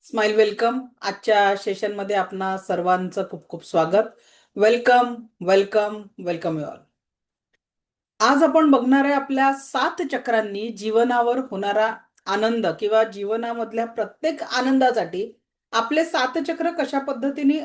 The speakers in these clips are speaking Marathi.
Smile welcome. आजच्या सेशनमध्ये आपणा सर्वांचं खूप खूप स्वागत. Welcome, welcome, welcome you all. आज आपण बघणार आहे आपल्या 7 चक्रांनी जीवनावर होणारा आनंद किंवा जीवनामधल्या प्रत्येक आनंदासाठी आपले 7 चक्र कशा पद्धतीने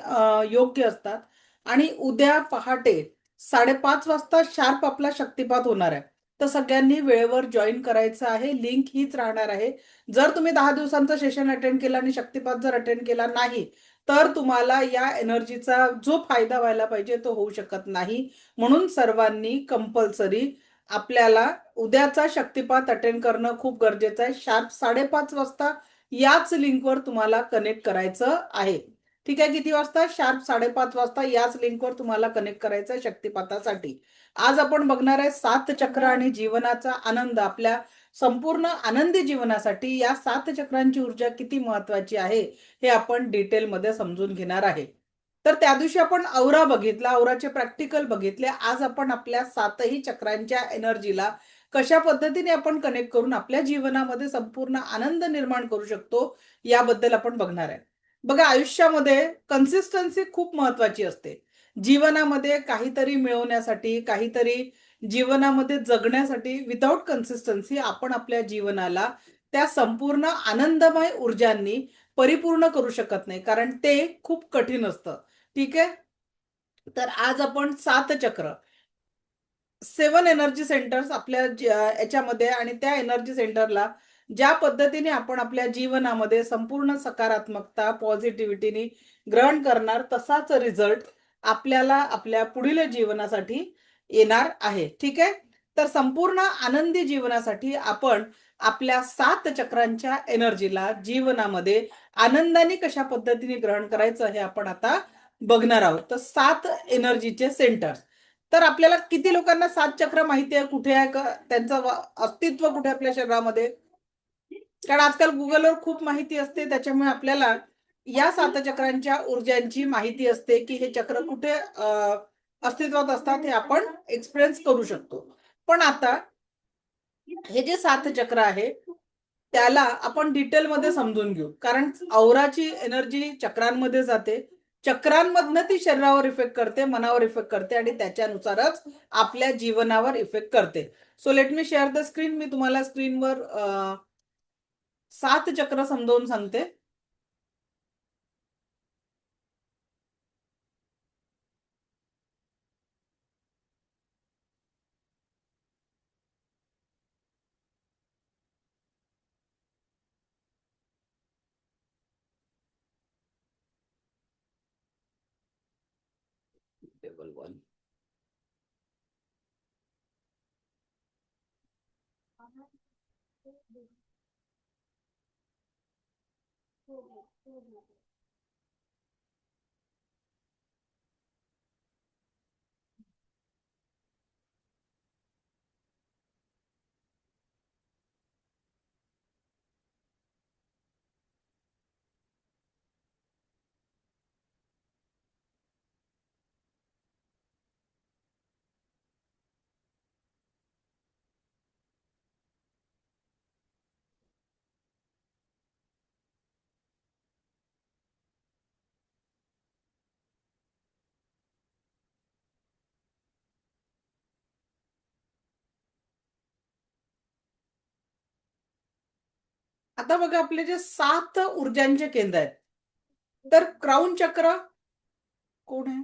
योग्य असतात. आणि उद्या पहाटे 5:30 वाजता शार्प आपला शक्तिपात होणार आहे. तर सगळ्यांनी वेळेवर जॉईन करायचं आहे. लिंक हीच राहणार आहे. जर तुम्ही 10 दिवसांचं सेशन अटेंड केलं आणि शक्तिपात जर अटेंड केला नाही तर तुम्हाला या एनर्जीचा जो फायदा व्हायला पाहिजे तो होऊ शकत नाही. म्हणून सर्वांनी कंपल्सरी आपल्याला उद्याचा शक्तिपात अटेंड करणं खूप गरजेचं आहे. शार्प 5:30 वाजता याच लिंकवर तुम्हाला कनेक्ट करायचं आहे. ठीक आहे, किती वाजता? शार्प 5:30 वाजता याच लिंकवर तुम्हाला कनेक्ट करायचं आहे शक्तिपातासाठी. आज आपण बघणार आहे 7 चक्र आणि जीवनाचा आनंद. आपल्या संपूर्ण आनंदी जीवनासाठी या 7 चक्रांची ऊर्जा किती महत्वाची आहे हे आपण डिटेलमध्ये समजून घेणार आहे. तर त्या दिवशी आपण औरा बघितला, औराचे प्रॅक्टिकल बघितले. आज आपण आपल्या 7ही चक्रांच्या एनर्जीला कशा पद्धतीने आपण कनेक्ट करून आपल्या जीवनामध्ये संपूर्ण आनंद निर्माण करू शकतो याबद्दल आपण बघणार आहे. बघा, आयुष्यामध्ये कन्सिस्टन्सी खूप महत्वाची असते. जीवनामध्ये काहीतरी मिळवण्यासाठी, काहीतरी जीवनामध्ये जगण्यासाठी विदाऊट कन्सिस्टन्सी आपण आपल्या जीवनाला त्या संपूर्ण आनंदमय ऊर्जांनी परिपूर्ण करू शकत नाही, कारण ते खूप कठीण असतं. ठीक आहे. तर आज आपण 7 चक्र, 7 एनर्जी सेंटर्स आपल्या याच्यामध्ये, आणि त्या एनर्जी सेंटरला ज्या पद्धतीने आपण आपल्या जीवनामध्ये संपूर्ण सकारात्मकता पॉझिटिव्हिटीने ग्रहण करणार तसाच रिझल्ट आपल्याला आपल्या पुढील जीवनासाठी येणार आहे. ठीक आहे. तर संपूर्ण आनंदी जीवनासाठी आपण आपल्या 7 चक्रांच्या एनर्जीला जीवनामध्ये आनंदाने कशा पद्धतीने ग्रहण करायचं हे आपण आता बघणार आहोत. तर 7 एनर्जीचे सेंटर. तर आपल्याला किती लोकांना 7 चक्र माहिती आहे, कुठे आहे, त्यांचं अस्तित्व कुठे आपल्या शरीरामध्ये? कारण आजकाल गुगलवर खूप माहिती असते, त्याच्यामुळे आपल्याला या 7 चक्रांच्या ऊर्जांची माहिती असते की हे चक्र कुठे अस्तित्वात असतात हे आपण एक्सपिरियन्स करू शकतो. पण आता हे जे 7 चक्र आहे त्याला आपण डिटेलमध्ये समजून घेऊ, कारण औराची एनर्जी चक्रांमध्ये जाते. चक्रांमधनं ती शरीरावर इफेक्ट करते, मनावर इफेक्ट करते, आणि त्याच्यानुसारच आपल्या जीवनावर इफेक्ट करते. So let me share the screen. मी तुम्हाला स्क्रीनवर 7 चक्र समजावून सांगते. टेबल 1. आता बघा, आपले जे 7 ऊर्जांचे केंद्र आहेत, तर क्राऊन चक्र कोण आहे?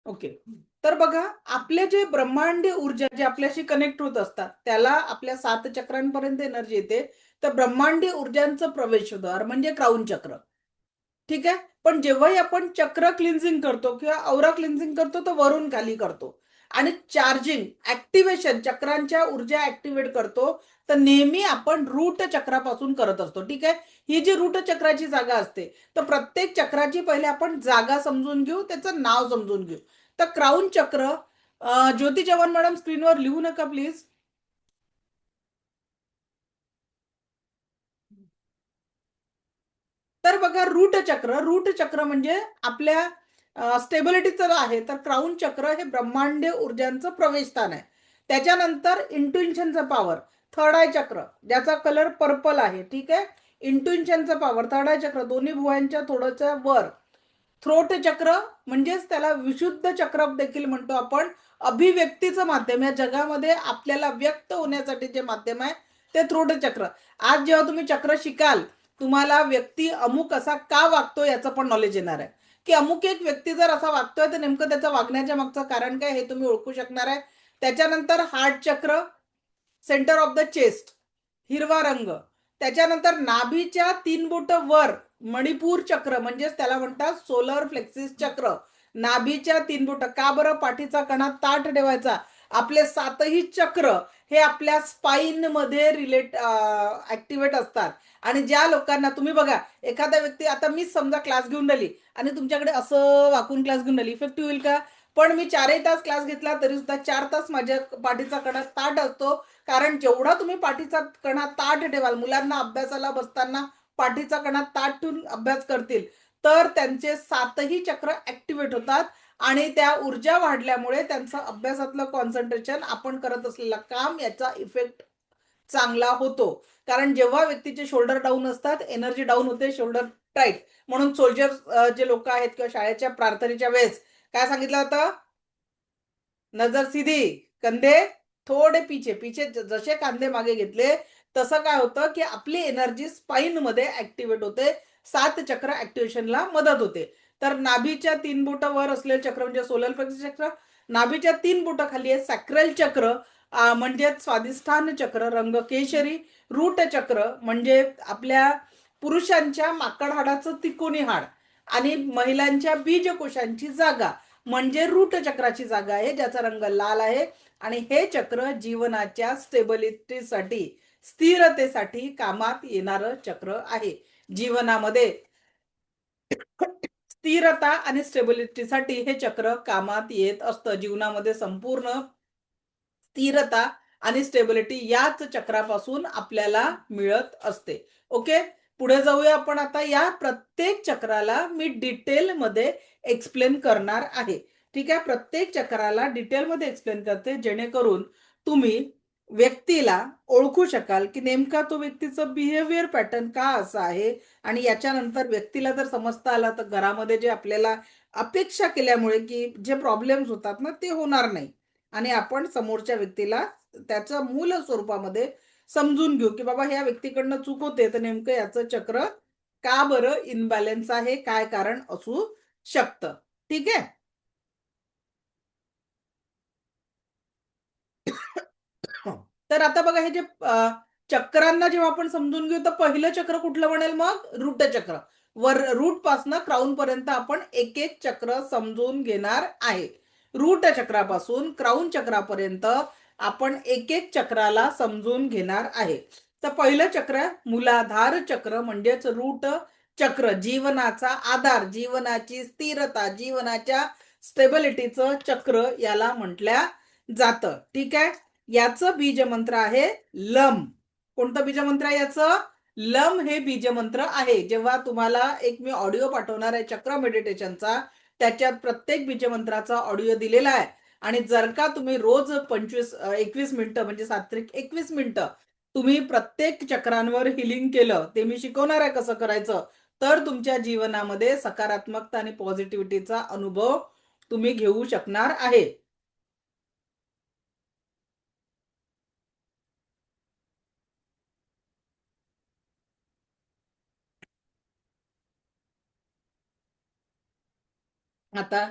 ओके. तर बघा, आपले जे ब्रह्मांडीय ऊर्जा जे आपल्याशी कनेक्ट होत असतात त्याला आपल्या 7 चक्रांपर्यंत एनर्जी येते. तर ब्रह्मांडीय ऊर्जांचं प्रवेशद्वार म्हणजे क्राऊन चक्र. ठीक आहे. पण जेव्हाही आपण चक्र क्लिन्झिंग करतो किंवा औरा क्लिन्झिंग करतो तर वरून खाली करतो. आणि चार्जिंग ऍक्टिव्हेशन चक्रांच्या ऊर्जा ऍक्टिव्हेट करतो तर नेहमी आपण रूट चक्रापासून करत असतो. ठीक आहे. ही जी रूट चक्राची जागा असते, तर प्रत्येक चक्राची पहिले आपण जागा समजून घेऊ, त्याचं नाव समजून घेऊ. तर क्राऊन चक्र, ज्योती चव्हाण मॅडम स्क्रीनवर लिहू नका प्लीज. तर बघा, रूट चक्र म्हणजे आपल्या स्टेबिलिटीचं आहे. तर क्राऊन चक्र हे ब्रह्मांडीय ऊर्जांचं प्रवेशस्थान आहे. त्याच्यानंतर इंट्युइशनचं पॉवर, थर्ड आय चक्र, ज्याचा कलर पर्पल आहे. ठीक आहे. इंट्युइशनचं पॉवर, थर्ड आय चक्र, दोन्ही भुवयांच्या थोडंसं वर. थ्रोट चक्र म्हणजेच त्याला विशुद्ध चक्र देखील म्हणतो आपण. अभिव्यक्तीचं माध्यम, या जगामध्ये आपल्याला व्यक्त होण्यासाठी जे माध्यम आहे ते थ्रोट चक्र. आज जेव्हा तुम्ही चक्र शिकाल, तुम्हाला व्यक्ती अमुक असा का वागतो याचं पण नॉलेज येणार आहे. की अमुक एक व्यक्ती जर असा वागतोय तर नेमकं त्याचं वागण्याच्या मागचं कारण काय हे तुम्ही ओळखू शकणार आहे. त्याच्यानंतर हार्ट चक्र, सेंटर ऑफ द चेस्ट, हिरवा रंग. त्याच्यानंतर नाभीच्या 3 बोट वर मणिपूर चक्र, म्हणजेच त्याला म्हणतात सोलर प्लेक्सिस चक्र. नाभीच्या 3 बोट का बरं? पाठीचा कणा ताठ ठेवायचा. आपले 7ही चक्र हे आपल्या स्पाइन मध्ये रिलेट ऍक्टिव्हेट असतात. आणि ज्या लोकांना तुम्ही बघा, एखादा व्यक्ती, आता मी समजा क्लास घेऊन राहिली आणि तुमच्याकडे असं वाकून क्लास घेऊन राहिली, इफेक्टिव्ह होईल का? पण मी 4ही तास क्लास घेतला तरी सुद्धा 4 तास माझ्या पाठीचा कणा ताठ असतो. कारण जेवढा तुम्ही पाठीचा कणा ताठ ठेवाल, मुलांना अभ्यासाला बसताना पाठीचा कणा ताठ ठेवून अभ्यास करतील तर त्यांचे 7ही चक्र ऍक्टिव्हेट होतात. आणि त्या ऊर्जा वाढल्यामुळे त्यांचं अभ्यासातलं कॉन्सन्ट्रेशन, आपण करत असलेलं काम, याचा इफेक्ट चांगला होतो. कारण जेव्हा व्यक्तीचे शोल्डर डाऊन असतात, एनर्जी डाऊन होते, शोल्डर टाईट. म्हणून सोल्जर जे लोक आहेत किंवा शाळेच्या प्रार्थनेच्या वेळेस काय सांगितलं होतं? नजर सीधी, कंधे थोडे पीछे पीछे, जसे कांदे मागे घेतले तसं काय होतं की आपली एनर्जी स्पाइन मध्ये ऍक्टिव्हेट होते. 7 चक्र ऍक्टिव्हेशनला मदत होते. तर नाभीच्या 3 बोट वर असलेले चक्र म्हणजे सोलर प्लेक्सस चक्र. नाभीच्या 3 बोट खाली आहे सॅक्रल चक्र, म्हणजे स्वादिष्ठान चक्र, रंग केशरी. रूट चक्र म्हणजे आपल्या पुरुषांच्या माकड हाडाचं तिकोनी हाड आणि महिलांच्या बीजकोशांची जागा म्हणजे रूट चक्राची जागा आहे, ज्याचा रंग लाल आहे. आणि हे चक्र जीवनाच्या स्टेबिलिटीसाठी, स्थिरतेसाठी कामात येणारं चक्र आहे. जीवनामध्ये स्थिरता आणि स्टेबिलिटीसाठी हे चक्र कामात येत असतं. जीवनामध्ये संपूर्ण स्थिरता आणि स्टेबिलिटी याच चक्रापासून आपल्याला मिळत असते. ओके. पुढे जाऊया आपण. आता या प्रत्येक चक्राला मी डिटेलमध्ये एक्सप्लेन करणार आहे. ठीक आहे. प्रत्येक चक्राला डिटेलमध्ये एक्सप्लेन करते, जेणेकरून तुम्ही व्यक्तीला ओळखू शकाल की नेमका तो व्यक्तीचं बिहेवियर पॅटर्न का असं आहे. आणि याच्यानंतर व्यक्तीला जर समजता आला तर घरामध्ये जे आपल्याला अपेक्षा केल्यामुळे की जे प्रॉब्लेम्स होतात ना, ते होणार नाही. आणि आपण समोरच्या व्यक्तीला त्याच्या मूल स्वरूपामध्ये समजून घेऊ की बाबा ह्या व्यक्तीकडनं चूक होते, तर नेमकं याचं चक्र का बरं इनबॅलन्स आहे, काय कारण असू शकतं. ठीक आहे. तर आता बघा, हे जे चक्रांना जेव्हा आपण समजून घेऊ तर पहिलं चक्र कुठलं म्हणेल मग? रूट चक्र. वर रूट पासनं क्राऊन पर्यंत आपण एक एक चक्र समजून घेणार आहे. रूट चक्रापासून क्राऊन चक्रापर्यंत आपण एक एक चक्राला समजून घेणार आहे. तर पहिलं चक्र मूलाधार चक्र म्हणजेच रूट चक्र, जीवनाचा आधार, जीवनाची स्थिरता, जीवनाच्या स्टेबिलिटीचं चक्र याला म्हटल्या जातं. ठीक आहे. याचं बीजमंत्र आहे लम. कोणतं बीजमंत्र आहे याचं? लम हे बीजमंत्र आहे. जेव्हा तुम्हाला एक मी ऑडिओ पाठवणार आहे चक्र मेडिटेशनचा, त्याच्यात प्रत्येक बीजमंत्राचा ऑडिओ दिलेला आहे. आणि जर का तुम्ही रोज 21 मिनिटं म्हणजे 7 त्रिक 21 मिनिटं तुम्ही प्रत्येक चक्रांवर हिलिंग केलं, ते मी शिकवणार आहे कसं करायचं, तर तुमच्या जीवनामध्ये सकारात्मकता आणि पॉझिटिव्हिटीचा अनुभव तुम्ही घेऊ शकणार आहे. आता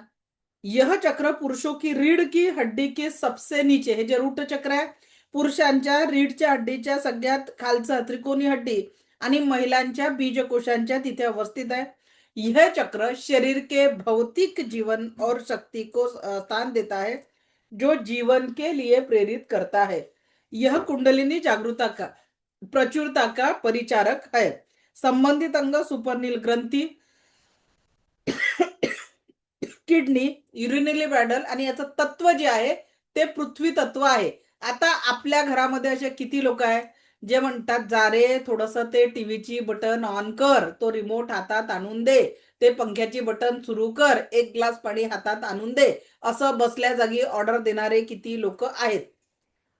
यह चक्र पुरुषों की रीढ़ की हड्डी के सबसे नीचे, हे जे रूट चक्र आहे पुरुषांच्या रीढच्या हड्डीच्या सगळ्यात खालचा त्रिकोणी हड्डी आणि महिलांच्या बीजकोशांच्या तिथे अवस्थित है। यह चक्र शरीर के भौतिक जीवन और शक्ति को स्थान देता है, जो जीवन के लिए प्रेरित करता है। यह कुंडलिनी जागरूकता का प्रचुरता का परिचारक है। संबंधित अंग सुपरनील ग्रंथी, किडनी, युरिनरी ब्लॅडर आणि याचं तत्व जे आहे ते पृथ्वी तत्व आहे। आता आपल्या घरामध्ये असे किती लोक आहे जे म्हणतात जा रे थोडस ते टीव्हीची बटन ऑन कर, तो रिमोट हातात आणून दे, ते पंख्याची बटन सुरू कर, एक ग्लास पाणी हातात आणून दे, असं बसल्या जागी ऑर्डर देणारे किती लोक आहेत?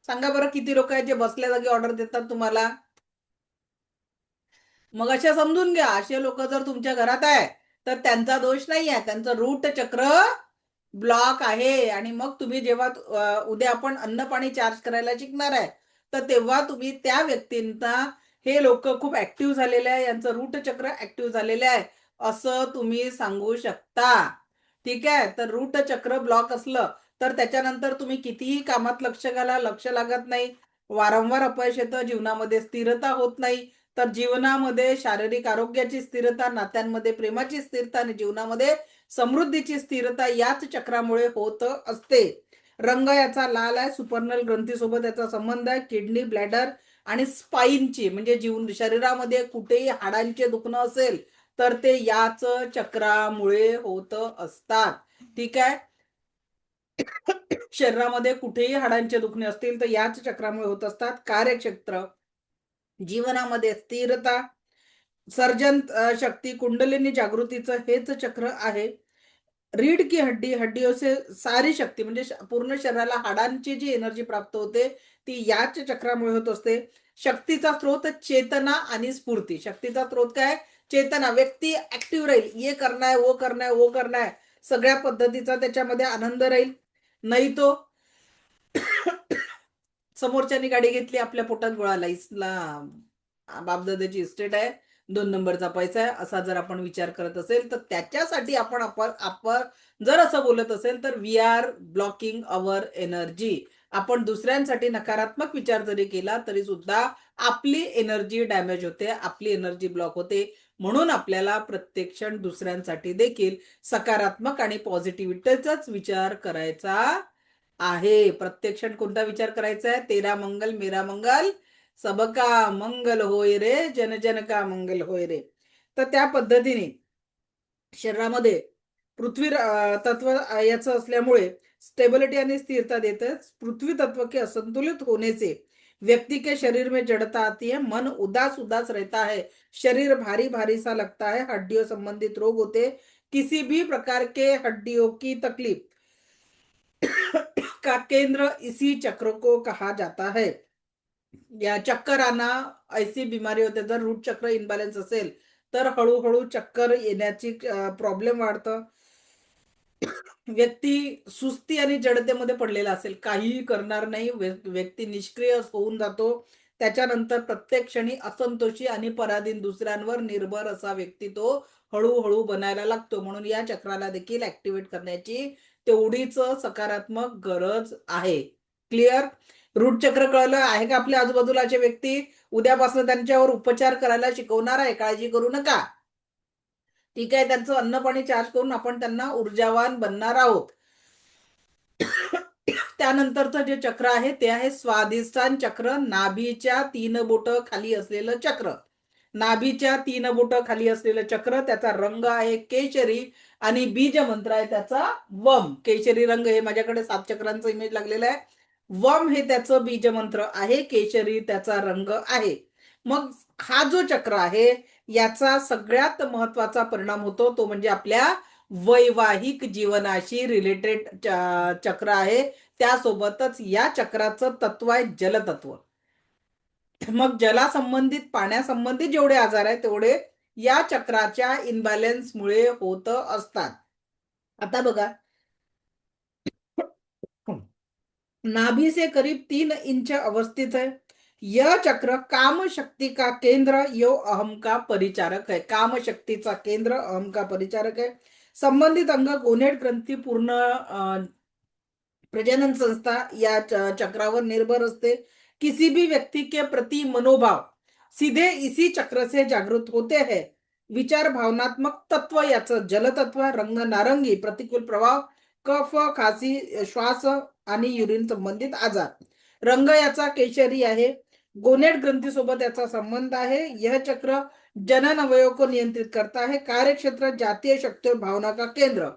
सांगा बरं, किती लोक आहेत जे बसल्या जागी ऑर्डर देतात तुम्हाला? मग अशा समजून घ्या, असे लोक जर तुमच्या घरात आहे तर त्यांचा दोष नाही आहे, त्यांचं रूट चक्र ब्लॉक आहे। आणि मग तुम्ही जेव्हा उद्या आपण अन्न पाणी चार्ज करायला शिकणार आहे तर तेव्हा तुम्ही त्या व्यक्तींना हे लोक खूप ऍक्टिव्ह झालेले आहे, यांचं रूट चक्र ऍक्टिव्ह झालेले आहे असं तुम्ही सांगू शकता। ठीक आहे, तर रूट चक्र ब्लॉक असलं तर त्याच्यानंतर तुम्ही कितीही कामात लक्ष घाला, लक्ष लागत नाही, वारंवार अपयश येतं, जीवनामध्ये स्थिरता होत नाही। तर जीवनामध्ये शारीरिक आरोग्याची स्थिरता, नात्यांमध्ये प्रेमाची स्थिरता आणि जीवनामध्ये समृद्धीची स्थिरता याच चक्रामुळे होत असते। रंग याचा लाल आहे, सुपर्नल ग्रंथीसोबत याचा संबंध आहे। किडनी, ब्लॅडर आणि स्पाईनची म्हणजे जीवन शरीरामध्ये कुठेही हाडांचे दुखणं असेल तर ते याच चक्रामुळे होत असतात। ठीक आहे, शरीरामध्ये कुठेही हाडांचे दुखणे असतील तर याच चक्रामुळे होत असतात। कार्यक्षेत्र, जीवनामध्ये स्थिरता, सर्जन शक्ती, कुंडलिनी जागृतीचं हेच चक्र आहे। रीढ़ की हड्डी, हड्डियों से सारी शक्ती म्हणजे पूर्ण शरीराला हाडांची जी एनर्जी प्राप्त होते ती याच चक्रामुळे होत असते। शक्तीचा स्रोत चेतना आणि स्फूर्ती, शक्तीचा स्रोत काय? चेतना, व्यक्ती ऍक्टिव्ह राहील, ये करना है, वो करना है, वो करना है, सगळ्या पद्धतीचा त्याच्यामध्ये आनंद राहील। नाही तो समोरच्यानी गाडी घेतली, आपल्या पोटात गोळा, लाईसला बापदादाची इस्टेट आहे, 2 नंबरचा पैसा आहे, असा जर आपण विचार करत असेल तर त्याच्यासाठी आपण आपण आपण जर असं बोलत असेल तर we are blocking our energy. आपण दुसऱ्यांसाठी नकारात्मक विचार जरी केला तरी सुद्धा आपली एनर्जी डॅमेज होते, आपली एनर्जी ब्लॉक होते। म्हणून आपल्याला प्रत्येक क्षण दुसऱ्यांसाठी देखील सकारात्मक आणि पॉझिटिव्हिटीचाच विचार करायचा आहे। प्रत्येक क्षण कोणता विचार करायचा आहे? तेरा मंगल मेरा मंगल सबका मंगल होय रे, जन जन का मंगल होय रे। तर त्या पद्धतीने शरीरामध्ये पृथ्वी तत्व याचं असल्यामुळे स्टेबिलिटी आणि स्थिरता देते। पृथ्वी तत्व के असंतुलित होने से व्यक्ति के शरीर में जड़ता आती है, मन उदास उदास रहता है, शरीर भारी भारी सा लगता है, हड्डियों संबंधित रोग होते, किसी भी प्रकार के हड्डियों की तकलीफ का केंद्र इसी चक्र को कहा जाता है। या चक्कर आना ऐसी बीमारी होते, जर रूट चक्र इनबॅलन्स असेल तर हळूहळू चक्कर येण्याची प्रॉब्लेम वाढतं। व्यक्ती सुस्ती आणि जडतेमध्ये पडलेला असेल, काहीही करणार नाही, व्यक्ती निष्क्रिय होऊन जातो। त्याच्यानंतर प्रत्येक क्षणी असंतोषी आणि पराधीन, दुसऱ्यांवर निर्भर असा व्यक्ती तो हळूहळू बनायला लागतो। म्हणून या चक्राला देखील ऍक्टिव्हेट करण्याची तेवढीच सकारात्मक गरज आहे। क्लिअर? रूट चक्र कळलं आहे का? आपल्या आजूबाजूलाचे व्यक्ती उद्यापासून त्यांच्यावर उपचार करायला शिकवणार आहे, काळजी करू नका। ठीक आहे, त्यांचं अन्न पाणी चार्ज करून आपण त्यांना ऊर्जावान बनणार आहोत। त्यानंतरचं जे चक्र आहे ते आहे स्वाधिष्ठान चक्र, नाभीच्या 3 बोट खाली असलेलं चक्र। नाभीच्या 3 बोट खाली असलेलं चक्र, त्याचा रंग आहे केशरी आणि बीज मंत्र आहे त्याचा वम। केशरी रंग, हे माझ्याकडे 7 चक्रांचं इमेज लागलेलं आहे, वम हे त्याचं बीज मंत्र आहे, केशरी त्याचा रंग आहे। मग हा जो चक्र आहे याचा सगळ्यात महत्वाचा परिणाम होतो तो म्हणजे आपल्या वैवाहिक जीवनाशी रिलेटेड चक्र आहे। त्यासोबतच या चक्राचं तत्व आहे जलतत्व। मग जलासंबंधित, पाण्यासंबंधित जेवढे आजार आहेत तेवढे या चक्राच्या इनबॅलन्समुळे होत असतात। आता बघा, नाभि से करीब 3 इंच अवस्थित है यह चक्र, काम शक्ति का केंद्र, यो अहम का परिचारक है। काम शक्तीचा केंद्र, अहम का परिचारक है। संबंधित अंग गोनेट ग्रंथी पूर्ण प्रजनन संस्था या चक्रावर निर्भर असते। किसी भी व्यक्ति के प्रति मनोभाव सीधे इसी चक्र से जागृत होते हैं। विचार भावनात्मक तत्व याचं जलतत्व, रंग नारंगी, प्रतिकूल प्रभाव, कफ, खासी, श्वास आणि युरिन संबंधित आजार। रंग याचा केशरी आहे। गोनेट ग्रंथी सोबत याचा संबंध आहे। यह चक्र जनन अवयव को नियंत्रित करता है। कार्यक्षेत्र जातीय शक्ती और भावना का केंद्र।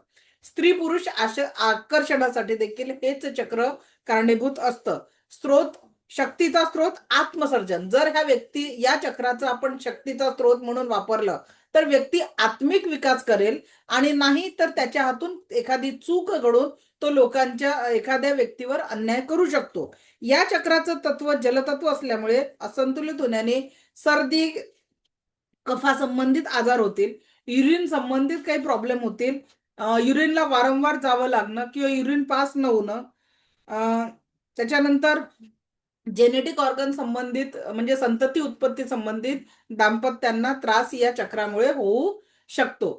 स्त्री पुरुष आकर्षणासाठी देखील हेच चक्र कारणीभूत असतं। स्त्रोत, शक्तीचा स्त्रोत आत्मसर्जन। जर ह्या व्यक्ती या चक्राचा आपण शक्तीचा स्त्रोत म्हणून वापरलं तर व्यक्ती आत्मिक विकास करेल, आणि नाही तर त्याच्या हातून एखादी चूक घडून तो लोकांच्या एखाद्या व्यक्तीवर अन्याय करू शकतो। या चक्राचं तत्व जलतत्व असल्यामुळे असंतुलित होण्याने सर्दी, कफा संबंधित आजार होतील, युरिन संबंधित काही प्रॉब्लेम होतील, युरिनला वारंवार जावं लागणं किंवा युरिन पास न होणं, त्याच्यानंतर जेनेटिक ऑर्गन संबंधित म्हणजे संतती उत्पत्ती संबंधित दाम्पत्यांना त्रास या चक्रामुळे होऊ शकतो।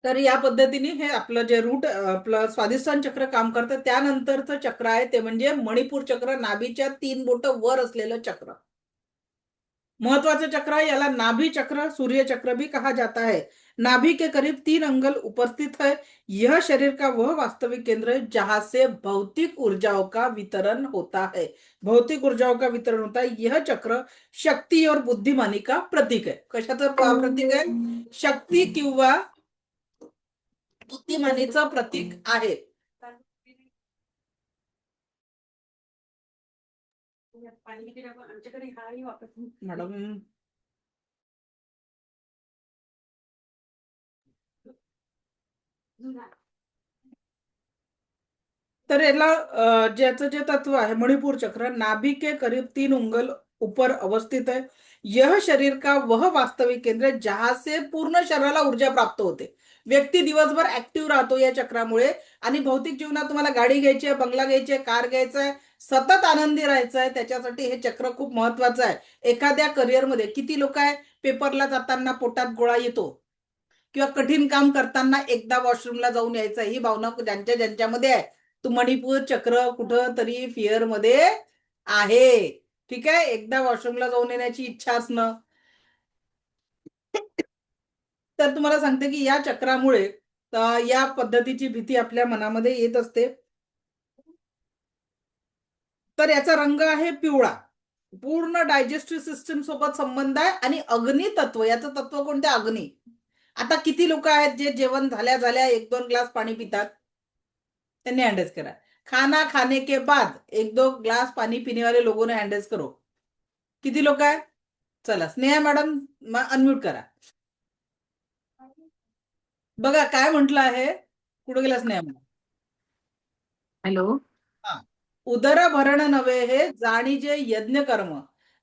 तर या पद्धतीने हे आपलं जे रूट आपलं स्वादिष्टान चक्र काम करतं। त्यानंतरचं चक्र आहे ते म्हणजे मणिपूर चक्र, नाभीच्या 3 बोट वर असलेलं चक्र। महत्वाचं चक्र है, याला नाभि चक्र, सूर्य चक्र भी कहा जाता है। नाभि के करीब 3 अंगल उपस्थित है। यह शरीर का वह वास्तविक केंद्र है जहां से भौतिक ऊर्जाओं का वितरण होता है। भौतिक ऊर्जाओं का वितरण होता है। यह चक्र शक्ती और बुद्धिमानी का प्रतीक है। कशाचं प्रतीक आहे? शक्ती किंवा बुद्धिमानीचं प्रतीक आहे। मॅडम, तर याला ज्याचं जे तत्व आहे मणिपुर चक्र, नाभि के करीब 3 उंगल ऊपर अवस्थित है। यह शरीर का वह वास्तविक केंद्र है जहां से पूर्ण शरीराला ऊर्जा प्राप्त होते। व्यक्ती दिवसभर ऍक्टिव्ह राहतो या चक्रामुळे, आणि भौतिक जीवनात तुम्हाला गाडी घ्यायची आहे, बंगला घ्यायची आहे, कार घ्यायचा आहे, सतत आनंदी राहायचं आहे, त्याच्यासाठी हे चक्र खूप महत्वाचं आहे। एखाद्या करिअरमध्ये किती लोक आहे पेपरला जाताना पोटात गोळा येतो, किंवा कठीण काम करताना एकदा वॉशरूमला जाऊन यायचं, ही भावना ज्यांच्या ज्यांच्यामध्ये आहे, तो मणिपूर चक्र कुठं तरी फिअर मध्ये आहे। ठीक आहे, एकदा वॉशरूमला जाऊन येण्याची इच्छा असणं। तर तुम्हाला सांगते की या चक्रामुळे या पद्धतीची भीती आपल्या मनामध्ये येत असते। तर याचा रंग आहे पिवळा। पूर्ण डायजेस्टिव्ह सिस्टम सोबत संबंध आहे, आणि अग्नी तत्व, याचं तत्व कोणते? अग्नी। आता किती लोक आहेत जे जेवण झाल्या झाल्या 1-2 ग्लास पाणी पितात? त्यांनी हँडल्स करा। खाना खाने के बाद 1-2 ग्लास पानी पीने वाले लोगों ने हँडल्स करो। किती लोक आहे? चला स्नेहा मॅडम अनम्यूट करा। बघा काय म्हटलं आहे, कुठे गेला स्नेहा मॅडम? हॅलो. हा, उदर भरण नव्हे हे जाणीजे यज्ञ कर्म।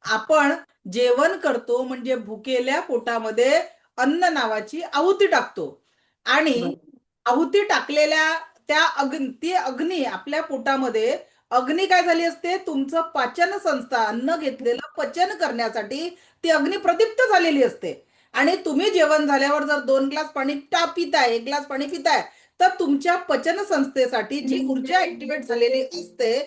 आपण जेवण करतो म्हणजे भुकेल्या पोटामध्ये अन्न नावाची आहुती टाकतो, आणि आहुती टाकलेल्या त्या ती अग्नी आपल्या पोटामध्ये, अग्नी काय झाली असते? तुमचं पाचन संस्था, अन्न घेतलेलं पचन करण्यासाठी ती अग्नी प्रदीप्त झालेली असते। आणि तुम्ही जेवण झाल्यावर जर 2 ग्लास पाणी पिताय, 1 ग्लास पाणी पिताय, तर तुमच्या पचन संस्थेसाठी जी ऊर्जा ऍक्टिव्हेट झालेली असते,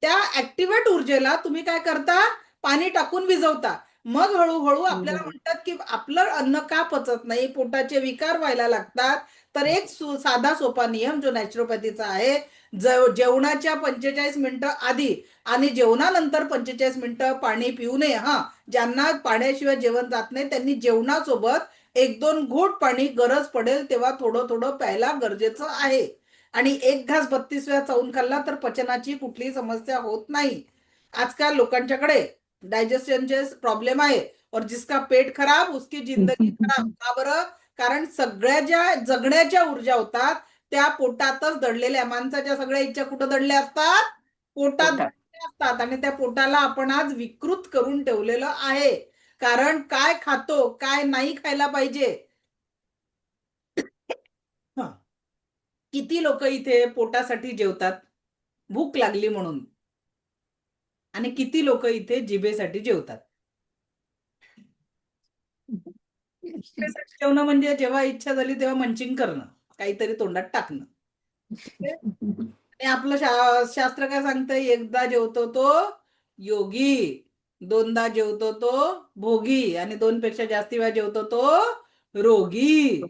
त्या ऍक्टिव्हेट ऊर्जेला तुम्ही काय करता? पाणी टाकून विझवता। मग हळूहळू आपल्याला म्हणतात की आपलं अन्न का पचत नाही, पोटाचे विकार व्हायला लागतात। तर एक साधा सोपा नियम जो नॅचरोपॅथीचा आहे, जेवणाच्या 45 मिनिटं आधी आणि जेवणानंतर 45 मिनिटं पाणी पिऊ नये। हा, ज्यांना पाण्याशिवाय जेवण जात नाही त्यांनी जेवणासोबत 1-2 घोट पाणी गरज पडेल तेव्हा थोडं थोडं प्यायला गरजेचं आहे। आणि 1 घास 32 वेळा चावून खाल्ला तर पचनाची कुठलीही समस्या होत नाही। आजकाल लोकांच्याकडे डायजेशनचे प्रॉब्लेम आहे, और जिसका पेट खराब उसकी जिंदगी खराब। का बरं? कारण सगळ्या ज्या जगण्याच्या ऊर्जा होतात त्या पोटातच दडलेल्या, माणसाच्या सगळ्या इच्छा कुठं दडल्या असतात? पोटात दडलेल्या असतात, आणि त्या पोटाला आपण आज विकृत करून ठेवलेलं आहे। कारण काय खातो, काय नाही खायला पाहिजे। हं. किती लोक इथे पोटासाठी जेवतात? भूक लागली म्हणून। आणि किती लोक इथे जिभेसाठी जेवतात? जिभेसाठी जेवणं म्हणजे जेव्हा इच्छा झाली तेव्हा मंचिंग करणं, काहीतरी तोंडात टाकणं. ओके? आणि आपलं शास्त्र काय सांगतंय? एकदा जेवतो तो योगी, दोनदा जेवतो तो भोगी, आणि दोनपेक्षा जास्ती वेळा जेवतो तो रोगी.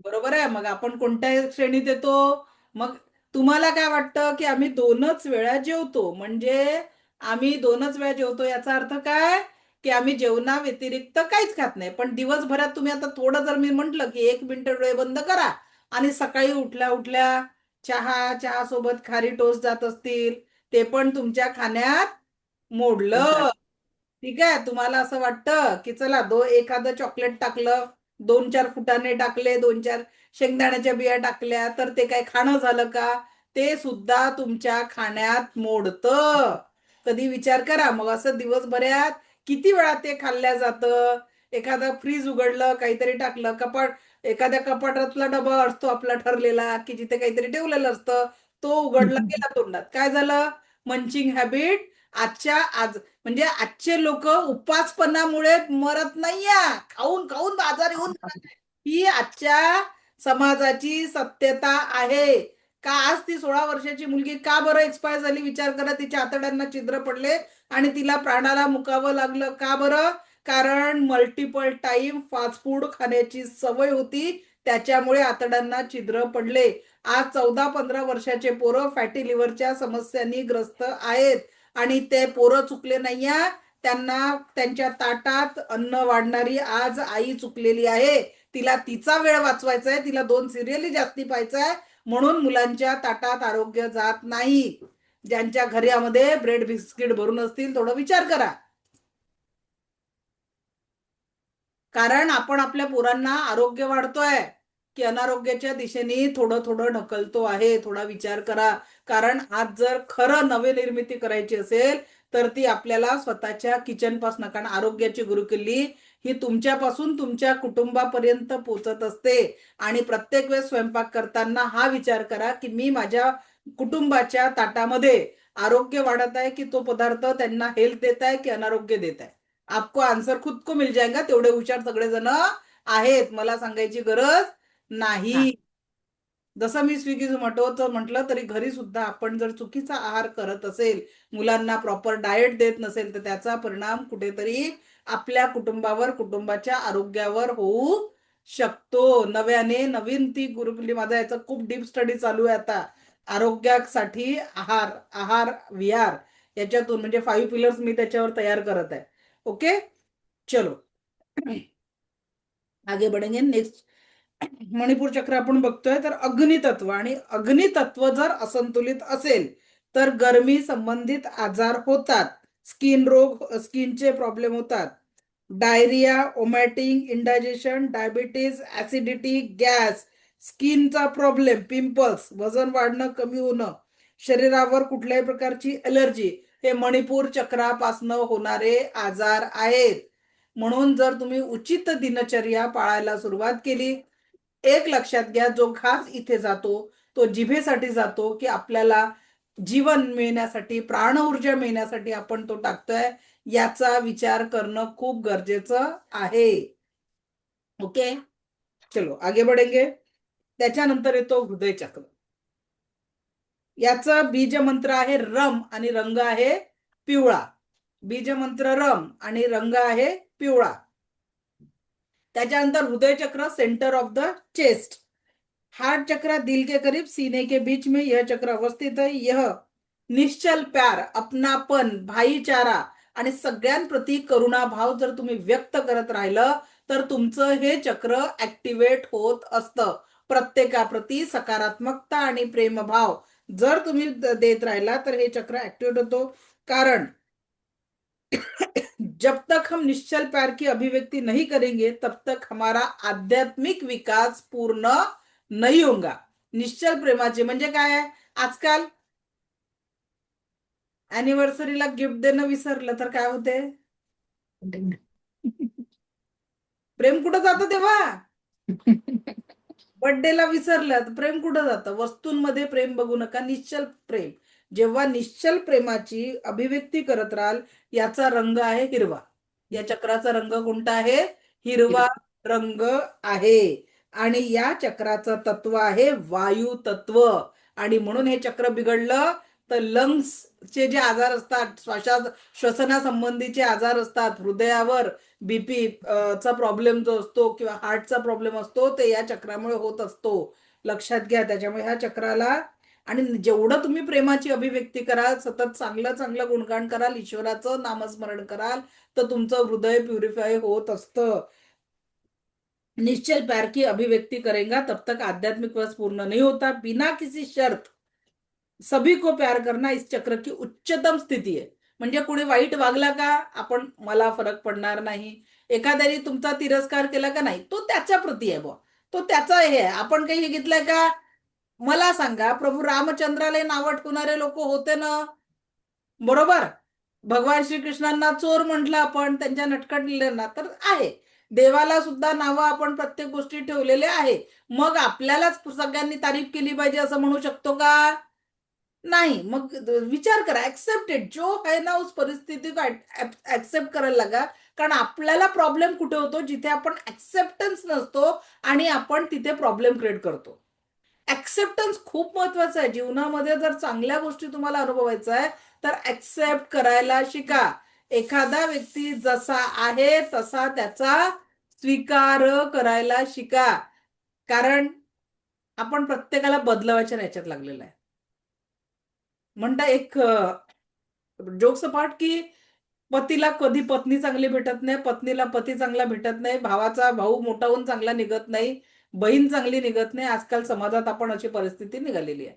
बरोबर आहे. मग आपण कोणत्या श्रेणीत येतो? मग तुम्हाला काय वाटतं की आम्ही दोनच वेळा जेवतो, म्हणजे आम्ही दोनच वेळा जेवतो याचा अर्थ काय? की आम्ही जेवणा व्यतिरिक्त काहीच खात नाही. पण दिवसभरात तुम्ही आता थोडं जर मी म्हंटल की 1 मिनिट डोळे बंद करा आणि सकाळी उठल्या उठल्या चहा सोबत खारी टोस्ट जात असतील, ते पण तुमच्या खाण्यात मोडलं. ठीक आहे. तुम्हाला असं वाटतं की चला एखादं चॉकलेट टाकलं, 2-4 फुटाणे टाकले, 2-4 शेंगदाण्याच्या बिया टाकल्या, तर ते काय खाणं झालं का? ते सुद्धा तुमच्या खाण्यात मोडतं. कधी विचार करा. मग असं दिवसभरात किती वेळा ते खाल्ल्या जातं? एखादं फ्रीज उघडलं, काहीतरी टाकलं, एखाद्या कपाटातला डबा असतो आपला ठरलेला की जिथे काहीतरी ठेवलेलं असतं, तो उघडला गेला तोंडात, काय झालं? मंचिंग हॅबिट आज म्हणजे आजचे लोक उपासपणामुळे मरत नाहीये, खाऊन खाऊन आजारी होऊन मरत आहे. ही आजच्या समाजाची सत्यता आहे. का आज ती 16 वर्षाची मुलगी का बरं एक्सपायर झाली? विचार करा. तिच्या आतड्यांना छिद्र पडले आणि तिला प्राणाला मुकावं लागलं. का बरं? कारण मल्टिपल टाइम फास्ट फूड खाण्याची सवय होती, त्याच्यामुळे आतड्यांना छिद्र पडले. आज 14-15 वर्षाचे पोरं फॅटी लिव्हरच्या समस्यांनी ग्रस्त आहेत. आणि ते पोरं चुकले नाहीये, त्यांना त्यांच्या ताटात अन्न वाढणारी आज आई चुकलेली आहे. तिला तिचा वेळ वाचवायचा आहे, तिला 2 सिरियली जास्ती पाहायचंय, म्हणून मुलांच्या ताटात आरोग्य जात नाही. ज्यांच्या घरामध्ये ब्रेड बिस्किट भरून असतील, थोडं विचार करा. कारण आपण आपल्या पोरांना आरोग्य वाढतोय की अनारोग्याच्या दिशेने थोडं थोडं ढकलतो आहे? थोडा विचार करा. कारण आज जर खरं नवनिर्मिती करायची असेल तर ती आपल्याला स्वतःच्या किचन पासून, कारण आरोग्याची गुरुकिल्ली ही तुमच्यापासून तुमच्या कुटुंबापर्यंत पोहोचत असते. आणि प्रत्येक वेळेस स्वयंपाक करताना हा विचार करा की मी माझ्या कुटुंबाच्या ताटामध्ये आरोग्य वाढत आहे की तो पदार्थ त्यांना हेल्थ देत आहे की अनारोग्य देत आहे? आपको आन्सर खुद को मिल जाएगा. तेवढे हुशार सगळेजण आहेत, मला सांगायची गरज हा. नाही. जसं मी स्विगी झोमॅटोचं म्हटलं तरी घरी सुद्धा आपण जर चुकीचा आहार करत असेल, मुलांना प्रॉपर डाएट देत नसेल, तर त्याचा परिणाम कुठेतरी आपल्या कुटुंबावर, कुटुंबाच्या आरोग्यावर होऊ शकतो. नवीन ती गुरुकिल्ली, माझा याचा खूप डीप स्टडी चालू आहे आता. आरोग्यासाठी आहार, आहार विहार, याच्यातून म्हणजे 5 पिलर्स मी त्याच्यावर तयार करत आहे. ओके, चलो आगे बढ़ेंगे. नेक्स्ट मणिपूर चक्र आपण बघतोय, तर अग्नितत्व, आणि अग्नितत्व जर असंतुलित असेल तर गरमी संबंधित आजार होतात, स्किनचे प्रॉब्लेम होतात, diarrhoea, vomiting, indigestion, diabetes, acidity, gas, स्किनचा प्रॉब्लेम, पिंपल्स, वजन वाढणं कमी होणं, शरीरावर कुठल्याही प्रकारची एलर्जी, हे मणिपूर चक्रापासनं होणारे आजार आहेत. म्हणून जर तुम्ही उचित दिनचर्या पाळायला सुरुवात केली, एक लक्षात घ्या, जो घास इथे जातो तो जिभेसाठी जातो की आपल्याला जीवन मिळण्यासाठी, प्राण ऊर्जा मिळण्यासाठी आपण तो टाकतोय, याचा विचार करणं खूप गरजेचं आहे. ओके, चलो आगे बढ़ेंगे. त्याच्यानंतर येतो हृदय चक्र. याचा बीज मंत्र आहे रम आणि रंग आहे पिवळा. बीज मंत्र रम आणि रंग आहे पिवळा. त्याच्यानंतर हृदय चक्र, centre of the chest. Heart चक्र दिल के करीब, सीने के बीच में यह चक्र अवस्थित है. यह निश्चल प्यार, अपनापन, भाईचारा आणि सगळ्यांप्रती करुणा भाव जर तुम्ही व्यक्त करत राहिलं तर तुमचं हे चक्र ऍक्टिव्हेट होत असतं. प्रत्येकाप्रती सकारात्मकता आणि प्रेमभाव जर तुम्ही देत राहिला तर हे चक्र ऍक्टिव्हेट होतो. कारण जब तक हम निश्चल प्यार की अभिव्यक्ति नहीं करेंगे तब तक हमारा आध्यात्मिक विकास पूर्ण नाही होगा. निश्चल प्रेमाचे म्हणजे काय आहे? आजकाल अॅनिव्हर्सरीला गिफ्ट देणं विसरलं तर काय होते? प्रेम कुठं जातं तेव्हा? बर्थडेला विसरलं तर प्रेम कुठं जातं? वस्तूंमध्ये प्रेम बघू नका, निश्चल प्रेम. जेव्हा निश्चल प्रेमाची अभिव्यक्ती करत राहाल, याचा रंग आहे हिरवा. या चक्राचा रंग कोणता आहे? हिरवा रंग आहे. आणि या चक्राचं तत्व आहे वायू तत्व. आणि म्हणून हे चक्र बिघडलं तर लंग्सचे जे आजार असतात, श्वसनासंबंधीचे आजार असतात, हृदयावर बीपी चा प्रॉब्लेम जो असतो किंवा हार्टचा प्रॉब्लेम असतो, ते या चक्रामुळे होत असतो. लक्षात घ्या. त्याच्यामुळे ह्या चक्राला, आणि जेवढं तुम्ही प्रेमाची अभिव्यक्ती कराल, सतत चांगलं चांगलं गुणगान कराल, ईश्वराचं नामस्मरण कराल, तर तुमचं हृदय प्युरिफाय होत असतं. निश्चल प्यार की अभिव्यक्ती करेगा तब तक आध्यात्मिक वश पूर्ण नहीं होता. बिना किसी शर्त सभी को प्यार करना इस चक्र की उच्चतम स्थिती आहे. म्हणजे कुणी वाईट वागला का, आपण मला फरक पडणार नाही. एखाद्याने तुमचा तिरस्कार केला का, नाही, तो त्याच्या प्रती आहे बुवा, तो त्याचा हे आहे. आपण काही घेतलंय का? मला सांगा, प्रभू रामचंद्राला नाव ठेवणारे लोक होते ना, बरोबर? भगवान श्रीकृष्णांना चोर म्हटलं आपण, त्यांच्या नटखटलेल्यांना तर आहे. देवाला सुद्धा नावं आपण प्रत्येक गोष्टी ठेवलेले आहे. मग आपल्यालाच सगळ्यांनी तारीफ केली पाहिजे असं म्हणू शकतो का? नाही. मग विचार करा, ऍक्सेप्टेड जो आहे ना, उस परिस्थिती को ऍक्सेप्ट करायला लागा. कारण आपल्याला प्रॉब्लेम कुठे होतो? जिथे आपण ऍक्सेप्टन्स नसतो आणि आपण तिथे प्रॉब्लेम क्रिएट करतो. ऍक्सेप्टन्स खूप महत्वाचं आहे जीवनामध्ये. जर चांगल्या गोष्टी तुम्हाला अनुभवायचं आहे तर ऍक्सेप्ट करायला शिका. एखादा व्यक्ती जसा आहे तसा त्याचा स्वीकार करायला शिका. कारण आपण प्रत्येकाला बदलवायच्या ह्याच्यात लागलेला आहे. म्हणता एक जोक्स पार्ट की पतीला कधी पत्नी चांगली भेटत नाही, पत्नीला पती चांगला भेटत नाही, भावाचा भाऊ मोठा होऊन चांगला निघत नाही, बहीण चांगली निघत नाही. आजकाल समाजात आपण अशी परिस्थिती निघालेली आहे.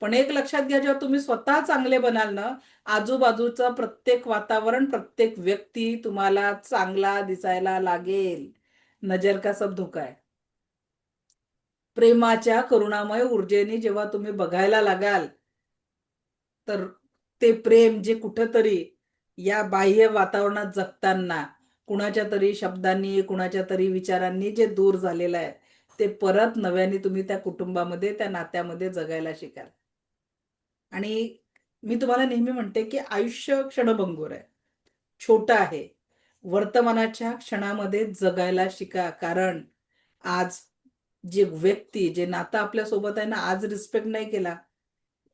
पण एक लक्षात घ्या, जेव्हा तुम्ही स्वतः चांगले बनाल ना, आजूबाजूचं प्रत्येक वातावरण, प्रत्येक व्यक्ती तुम्हाला चांगला दिसायला लागेल. नजर का सब धोका आहे. प्रेमाच्या करुणामय ऊर्जेने जेव्हा तुम्ही बघायला लागाल, तर ते प्रेम जे कुठंतरी या बाह्य वातावरणात जगताना कुणाच्या तरी शब्दांनी, कुणाच्या तरी विचारांनी जे दूर झालेलं आहे, ते परत नव्याने तुम्ही त्या कुटुंबामध्ये, त्या नात्यामध्ये जगायला शिकाल. आणि मी तुम्हाला नेहमी म्हणते की आयुष्य क्षणभंगुर आहे, छोटं आहे. वर्तमानाच्या क्षणामध्ये जगायला शिका. कारण आज जे व्यक्ती, जे नातं आपल्या सोबत आहे ना, आज रिस्पेक्ट नाही केला,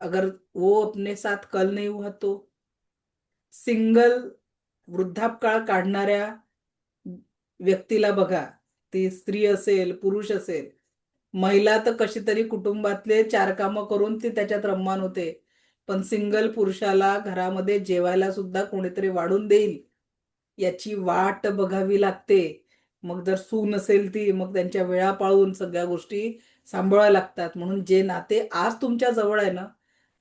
अगर वो अपने साथ कल नहीं हुआ तो. सिंगल वृद्धापकाळ काढणाऱ्या व्यक्तीला बघा, ती स्त्री असेल, पुरुष असेल, महिला तर कशी तरी कुटुंबातले चार कामं करून ती त्याच्यात रममान होते. पण सिंगल पुरुषाला घरामध्ये जेवायला सुद्धा कोणीतरी वाढून देईल याची वाट बघावी लागते. मग जर सून असेल ती, मग त्यांच्या वेळा पाळून सगळ्या गोष्टी सांभाळायला लागतात. म्हणून जे नाते आज तुमच्या जवळ आहे ना,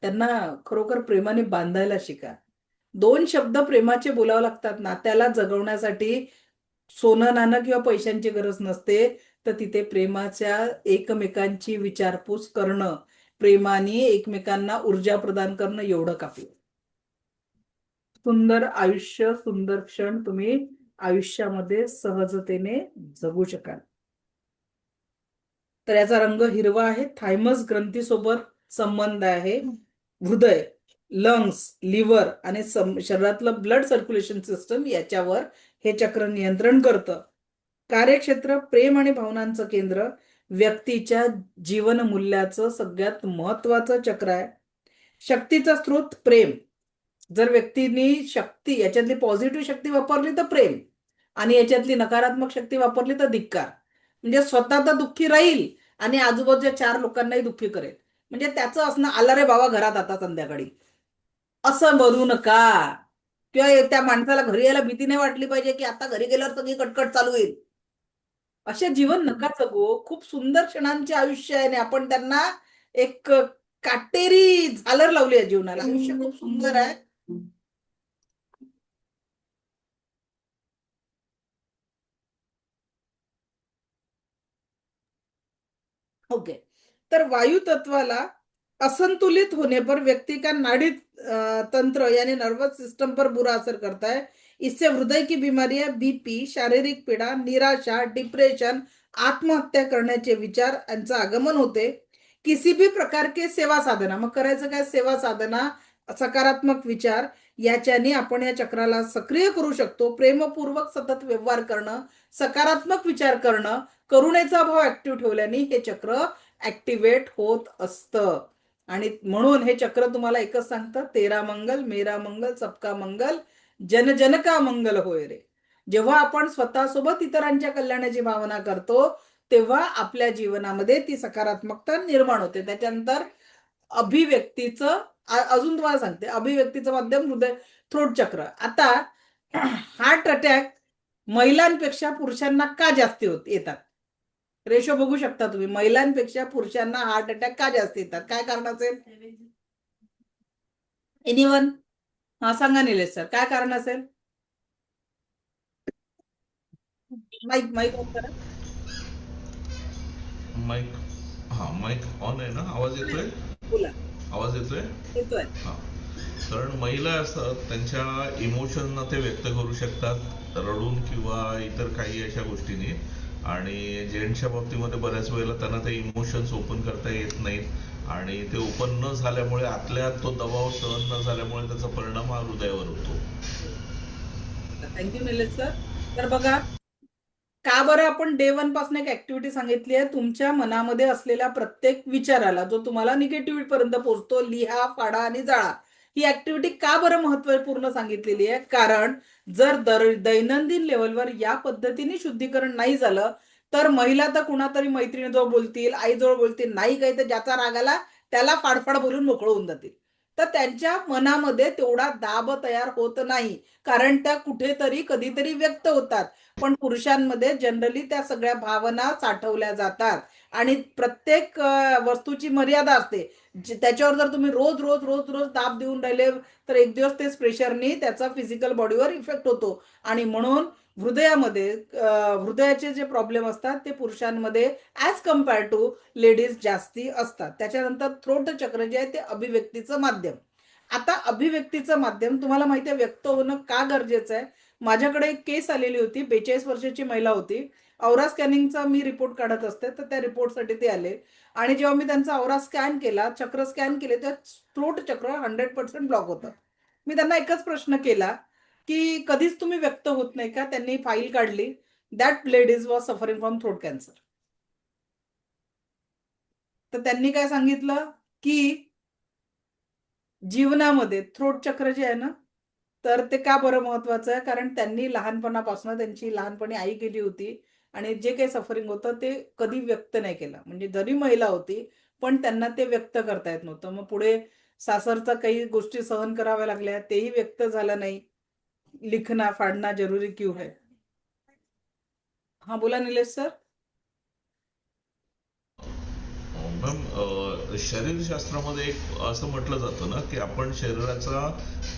त्यांना खरोखर प्रेमाने बांधायला शिका. दोन शब्द प्रेमाचे बोलावं लागतात. नात्याला जगवण्यासाठी सोनं नाणं किंवा पैशांची गरज नसते. तर तिथे प्रेमाच्या एकमेकांची विचारपूस करणं, प्रेमाने एकमेकांना ऊर्जा प्रदान करणं, एवढं काफी. सुंदर आयुष्य, सुंदर क्षण तुम्ही आयुष्यामध्ये सहजतेने जगू शकाल. तर याचा रंग हिरवा आहे. थायमस ग्रंथीसोबत संबंध आहे. हृदय, लंग्स, लिव्हर आणि शरीरातलं ब्लड सर्क्युलेशन सिस्टम याच्यावर हे चक्र नियंत्रण करतं. कार्यक्षेत्र प्रेम आणि भावनांचं केंद्र, व्यक्तीच्या जीवन मूल्याचं सगळ्यात महत्वाचं चक्र आहे. शक्तीचा स्रोत प्रेम. जर व्यक्तीने शक्ती, याच्यातली पॉझिटिव्ह शक्ती वापरली तर प्रेम, आणि याच्यातली नकारात्मक शक्ती वापरली तर धिक्कार. म्हणजे स्वतः तर दुःखी राहील आणि आजूबाजूच्या चार लोकांनाही दुःखी करेल. म्हणजे त्याचं असणं, आला रे बाबा घरात आता संध्याकाळी, असं बनू नका. किंवा त्या माणसाला घरी यायला भीती नाही वाटली पाहिजे की आता घरी गेल्यावर सगळी कटकट चालू होईल. असे जीवन नका जगू. खूप सुंदर क्षणांचे आयुष्य आहे आणि आपण त्यांना एक काटेरी झालर लावली आहे जीवनाला. आयुष्य खूप सुंदर आहे. ओके. तर वायु तत्वाला असंतुलित होने पर व्यक्ति का नाड़ी तंत्र यानी नर्वस सिस्टम पर बुरा असर करता है. इससे हृदय की बीमारियां, बीपी, शारीरिक पीडा, निराशा, डिप्रेशन, आत्महत्या करण्याचे विचार यांचं आगमन होते. किसी भी प्रकार के सेवा साधना, मग करायचं काय? सेवा साधना सकारात्मक विचार याच्याने आपण या चक्राला सक्रिय करू शकतो. प्रेमपूर्वक सतत व्यवहार करणं, सकारात्मक विचार करणं, करुणेचा भाव ऍक्टिव्ह ठेवल्याने हे चक्र ऍक्टिव्हेट होत असतं. आणि म्हणून हे चक्र तुम्हाला एकच सांगतं, तेरा मंगल मेरा मंगल सबका मंगल, जन जन का मंगल होय रे. जेव्हा आपण स्वतःसोबत इतरांच्या कल्याणाची भावना करतो तेव्हा आपल्या जीवनामध्ये ती सकारात्मकता निर्माण होते. त्याच्यानंतर अभिव्यक्तीचं अजून तुम्हाला सांगते, अभिव्यक्तीचं माध्यम हृदय, थ्रोट चक्र. आता हार्ट अटॅक महिलांपेक्षा पुरुषांना का जास्ती येतात? रेशो बघू शकता तुम्ही, महिलांपेक्षा पुरुषांना हार्ट अटॅक का जास्त येतात? काय कारण असेल? एनिवन? हा सांगा निलेश सर, काय कारण असेल? माईक माईक ऑन करा. माईक. हा, माईक ऑन आहे ना? आवाज येतोय? बोला. आवाज येतोय? येतोय. हा. कारण महिला असतात, त्यांच्या इमोशनना ते व्यक्त करू शकतात रडून किंवा इतर काही अशा गोष्टींनी. आणि जेंट्सच्या बाबतीमध्ये बऱ्याच वेळेला त्यांना ते इमोशन्स ओपन करता येत नाहीत आणि ते ओपन न झाल्यामुळे आतल्या तो दबाव सहन न झाल्यामुळे त्याचा परिणाम हा हृदयावर होतो. Thank you Nilesh sir. तर बघा, का बरं आपण डे वन पासून एक ऍक्टिव्हिटी सांगितली आहे? तुमच्या मनामध्ये असलेल्या प्रत्येक विचाराला, जो तुम्हाला निगेटिव्ह पर्यंत पोहोचतो, लिहा, फाडा आणि जाळा. ही ऍक्टिव्हिटी का बरं महत्वपूर्ण सांगितलेली आहे? कारण जर दैनंदिन लेवलवर या पद्धतीने शुद्धीकरण नाही झालं तर महिला तर कुणातरी मैत्रिणीजवळ बोलतील, आईजवळ बोलतील, नाही काही तर ज्याचा राग आला त्याला फाडफाड बोलून मोकळं होऊन जातील. तर त्यांच्या मनामध्ये तेवढा दाब तयार होत नाही, कारण त्या कुठेतरी कधीतरी व्यक्त होतात. पण पुरुषांमध्ये जनरली त्या सगळ्या भावना साठवल्या जातात आणि प्रत्येक वस्तूची मर्यादा असते. त्याच्यावर जर तुम्ही रोज रोज रोज रोज दाब देऊन राहिले तर एक दिवस तेच प्रेशरनी त्याचा फिजिकल बॉडीवर इफेक्ट होतो. आणि म्हणून हृदयामध्ये हृदयाचे जे प्रॉब्लेम असतात ते पुरुषांमध्ये ॲज कम्पेअर टू लेडीज जास्ती असतात. त्याच्यानंतर थ्रोट चक्र जे आहे ते अभिव्यक्तीचं माध्यम. आता अभिव्यक्तीचं माध्यम तुम्हाला माहिती आहे व्यक्त होणं का गरजेचं आहे? माझ्याकडे एक केस आलेली होती, 42 वर्षाची महिला होती. औरा स्कॅनिंगचा मी रिपोर्ट काढत असते, तर त्या रिपोर्टसाठी ते आले. आणि जेव्हा मी त्यांचा औरा स्कॅन केला, चक्र स्कॅन केले, तर थ्रोट चक्र 100% ब्लॉक होतं. मी त्यांना एकच प्रश्न केला की कधीच तुम्ही व्यक्त होत नाही का? त्यांनी फाईल काढली. That ladies was suffering from throat cancer. तर त्यांनी काय सांगितलं की जीवनामध्ये थ्रोट चक्र जे आहे ना, तर ते का बरं महत्वाचं आहे? कारण त्यांनी लहानपणापासून, त्यांची लहानपणी आई गेली होती आणि जे काही सफरिंग होतं ते कधी व्यक्त नाही केलं. म्हणजे जरी महिला होती पण त्यांना ते व्यक्त करता येत नव्हतं. मग पुढे सासरचा काही गोष्टी सहन कराव्या लागल्या, तेही व्यक्त झालं नाही. लिखना फाडना जरुरी क्यों है? हा बोला निलेश सर. मॅम, शरीरशास्त्रामध्ये एक असं म्हटलं जातं ना की आपण शरीराचा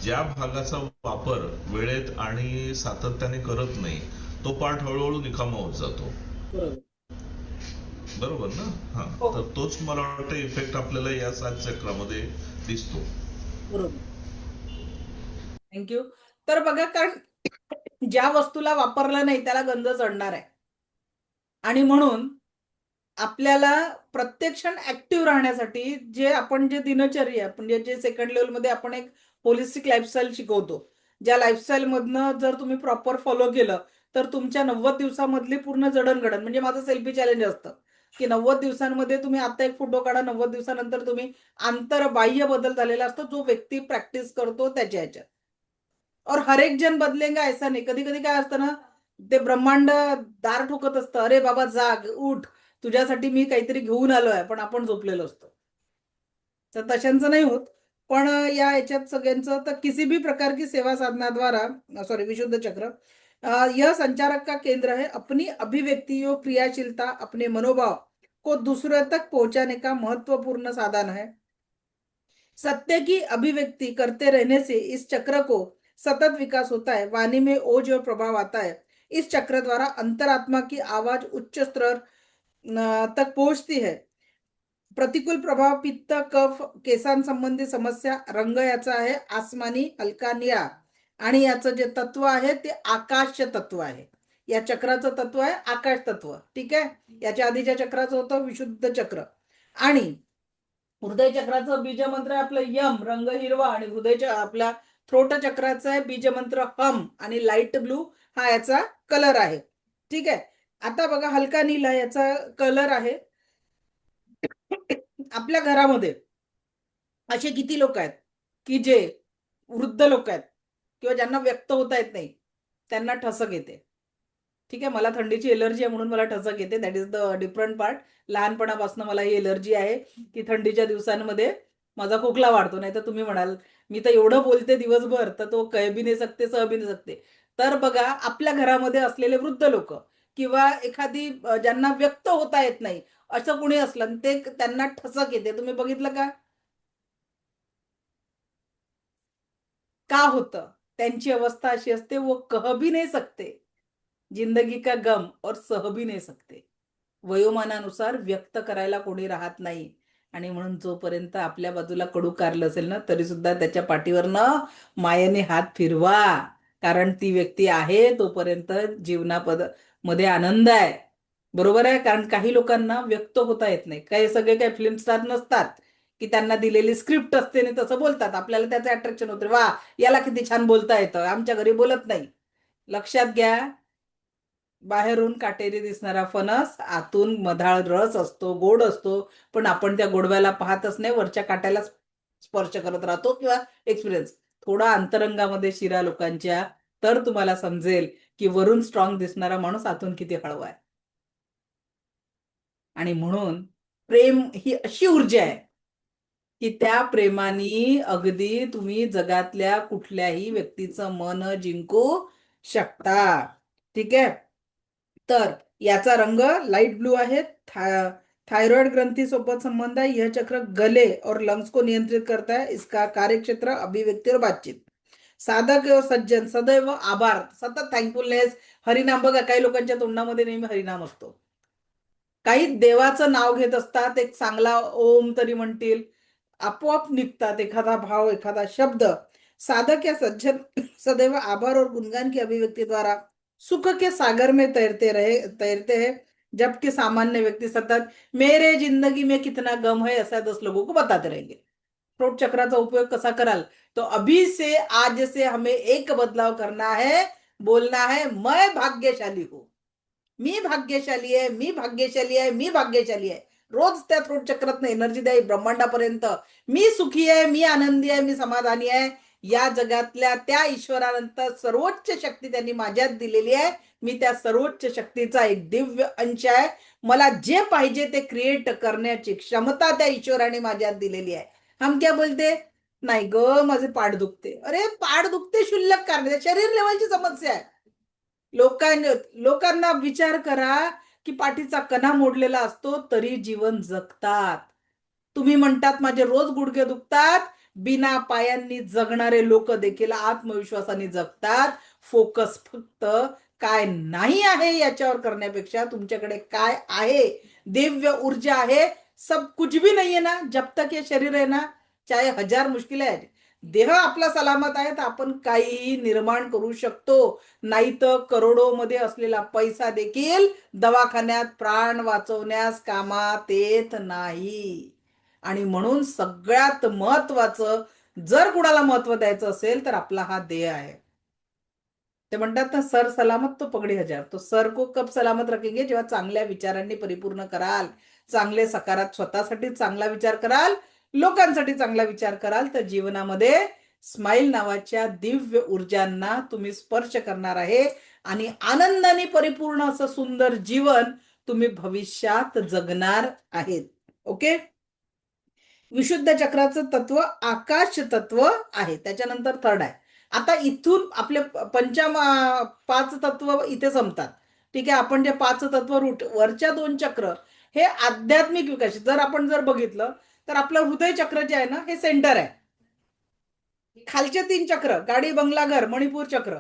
ज्या भागाचा वापर वेळेत आणि सातत्याने करत नाही तो पार्ट हळूहळू निकामा होत जातो. बरोबर. बरोबर ना? हा. हो, तर तोच मला वाटतं इफेक्ट आपल्याला या 7 चक्रामध्ये दिसतो. बरोबर. थँक्यू. तर बघा, कारण ज्या वस्तूला वापरला नाही त्याला गंध चढणार आहे. आणि म्हणून आपल्याला प्रत्येक क्षण ऍक्टिव्ह राहण्यासाठी जे दिनचर्या, म्हणजे जे सेकंड लेवलमध्ये आपण एक होलिस्टिक लाईफस्टाईल शिकवतो, ज्या लाईफस्टाईल मधनं जर तुम्ही प्रॉपर फॉलो केलं तर तुमच्या 90 दिवसामधली पूर्ण जडणघडण, म्हणजे माझं सेल्फी चॅलेंज असतं की 90 दिवसांमध्ये तुम्ही आता एक फोटो काढा, 90 दिवसानंतर तुम्ही आंतरबाह्य बदल झालेला असतो जो व्यक्ती प्रॅक्टिस करतो त्याच्या ह्याच्यात. और हर एक जन बदलेगा ऐसा नाही. कधी कधी काय असतं ना, ते ब्रह्मांड दार ठोकत असतं, अरे बाबा जाग उठ, तुझ्यासाठी मी काहीतरी घेऊन आलोय, पण आपण झोपलेलो असतो. तर तशांचं नाही होत. पण या याच्यात सगळ्यांचं तर किसी भी प्रकार की सेवा साधना द्वारा, सॉरी, विशुद्ध चक्र यह संचारक का केंद्र है. अपनी अभिव्यक्ति और क्रियाशीलता, अपने मनोभाव को दूसरों तक पहुंचाने का महत्वपूर्ण साधन है. सत्य की अभिव्यक्ति करते रहने से इस चक्र को सतत विकास होता है, वाणी में ओज और प्रभाव आता है. इस चक्र द्वारा अंतरात्मा की आवाज उच्च स्तर तक पहुंचती है. प्रतिकूल प्रभाव, पित्त, कफ, केसांसंबंधी समस्या. रंग याचा आहे आसमानी हलका निळा आणि याचं जे तत्व आहे ते आकाश तत्व आहे. या चक्राचं तत्व आहे आकाश तत्व. ठीक आहे. याच्या आधीच्या चक्राचं होतं विशुद्ध चक्र. आणि हृदय चक्राचं बीज मंत्र आहे आपलं यम, रंग हिरवा, आणि आपल्या थ्रोट चक्राचा आहे बीज मंत्र हम, आणि लाईट ब्लू हा याचा कलर आहे. ठीक आहे. आता बघा, हलका नीला याचा कलर आहे. आपल्या घरामध्ये असे किती लोक आहेत की जे वृद्ध लोक आहेत किंवा ज्यांना व्यक्त होता येत नाही, त्यांना ठसक येते. ठीक आहे, मला थंडीची एलर्जी आहे म्हणून मला ठसक येते. That is the different part. लहानपणापासून मला ही एलर्जी आहे की थंडीच्या दिवसांमध्ये माझा खोकला वाढतो. नाही तर तुम्ही म्हणाल मी तर एवढं बोलते दिवसभर, तर तो कह भी नाही सकते सह भी नाही सकते. तर बघा, आपल्या घरामध्ये असलेले वृद्ध लोक किंवा एखादी ज्यांना व्यक्त होता येत नाही असं कुणी असलं आणि ते त्यांना ठसक येते, तुम्ही बघितलं का? का होतं? त्यांची अवस्था अशी असते, वो कह भी नहीं सकते, जिंदगी का गम और सह भी नाही सकते. वयोमानानुसार व्यक्त करायला कोणी राहत नाही, आणि म्हणून जोपर्यंत आपल्या बाजूला कडू कारलं असेल ना, तरी सुद्धा त्याच्या पाठीवर न मायेने हात फिरवा. कारण ती व्यक्ती आहे तोपर्यंत जीवनापद मध्ये आनंद आहे. बरोबर आहे. कारण काही लोकांना व्यक्त होता येत नाही. काही सगळे काही फिल्म स्टार नसतात की त्यांना दिलेली स्क्रिप्ट असते आणि तसं बोलतात. आपल्याला त्याचं अट्रॅक्शन होते, वा याला किती छान बोलता येतं, आमच्या घरी बोलत नाही. लक्षात घ्या, बाहेरून काटेरी दिसणारा फणस आतून मधाळ रस असतो, गोड असतो, पण आपण त्या गोडव्याला पाहतच नाही, वरच्या काट्याला स्पर्श करत राहतो किंवा एक्सपिरियन्स. थोडा अंतरंगामध्ये शिरा लोकांच्या, तर तुम्हाला समजेल की वरून स्ट्रॉंग दिसणारा माणूस आतून किती हळवा आहे. आणि म्हणून प्रेम ही अशी ऊर्जा आहे की त्या प्रेमाने अगदी तुम्ही जगातल्या कुठल्याही व्यक्तीचं मन जिंकू शकता. ठीक आहे. तर याचा रंग लाइट ब्लू आहे. थायरॉइड ग्रंथी सोबत संबंध है. यह चक्र गले और लंग्स को नियंत्रित करता है. इसका कार्यक्षेत्र अभिव्यक्ति और बातचीत. साधक व सज्जन सदैव आभार, सतत थँकफुलनेस, हरिनाम. बघा, काही लोकांच्या तोंडामध्ये नेहमी हरिनाम असतो. काही देवाचं नाव घेत असतात, एक चांगला ओम तरी म्हणतील, आपोआप निघतात एखादा भाव, एखादा शब्द. साधक या सज्जन सदैव आभार और गुणगान की अभिव्यक्ति द्वारा सुख के सागर में तैरते हैं, जबकि सामान्य व्यक्ति सतत मेरे जिंदगी में कितना गम है ऐसा 10 लोगों को बताते रहेंगे. थ्रोट चक्राचा उपयोग कसा कराल? तो अभी से, आज से हमें एक बदलाव करना है. बोलना है, मैं भाग्यशाली हूं, मी भाग्यशाली आहे, मी भाग्यशाली आहे, मी भाग्यशाली आहे. रोज त्या थ्रोट चक्रातनं एनर्जी द्या ब्रह्मांडापर्यंत. मी सुखी आहे, मी आनंदी आहे, मी समाधानी आहे. या जगातल्या त्या ईश्वरानंतर सर्वोच्च शक्ती त्यांनी माझ्यात दिलेली आहे. मी त्या सर्वोच्च शक्तीचा एक दिव्य अंश आहे. मला जे पाहिजे ते क्रिएट करण्याची क्षमता त्या ईश्वराने माझ्यात दिलेली आहे. हम क्या बोलते, नाही ग माझे पाठ दुखते. अरे पाठ दुखते शुल्लक कारण, शरीर लेवलची समस्या आहे. लोकांना विचार करा की पाठीचा कणा मोडलेला असतो तरी जीवन जगतात. तुम्ही म्हणतात माझे रोज गुडघे दुखतात, बिना पायांनी जगणारे लोक देखील आत्मविश्वासाने जगतात. फोकस फक्त काय नाही आहे याच्यावर करण्यापेक्षा तुमच्याकडे काय आहे, दिव्य ऊर्जा आहे. सब कुछ भी नहीं है ना, जब तक ये शरीर है ना, चाहे 1000 मुश्किल आहे, देह आपला सलामत आहे तर आपण काहीही निर्माण करू शकतो. नाही तर करोडो मध्ये असलेला पैसा देखील दवाखान्यात प्राण वाचवण्यास कामात येत नाही. आणि म्हणून सगळ्यात महत्वाचं, जर कुणाला महत्व द्यायचं असेल तर आपला हा देह आहे. ते म्हणतात ना, सर सलामत तो पगडी हजार. तो सर को कब सलामत रखेंगे, जेव्हा चांगल्या विचारांनी परिपूर्ण कराल, चांगले सकारात, स्वतःसाठी चांगला विचार कराल, लोकांसाठी चांगला विचार कराल, तर जीवनामध्ये स्माइल नावाच्या दिव्य ऊर्जांना तुम्ही स्पर्श करणार आहे आणि आनंदाने परिपूर्ण असं सुंदर जीवन तुम्ही भविष्यात जगणार आहेत. ओके. विशुद्ध चक्राचं तत्व आकाश तत्व आहे. त्याच्यानंतर थर्ड आहे. आता इथून आपले 5 तत्व इथे संपतात. ठीक आहे. आपण जे 5 तत्व रूट, वरच्या 2 चक्र हे आध्यात्मिक विकास. जर आपण बघितलं तर आपलं हृदय चक्र जे आहे ना, हे सेंटर आहे. खालचे 3 चक्र, गाडी बंगला घर, मणिपूर चक्र,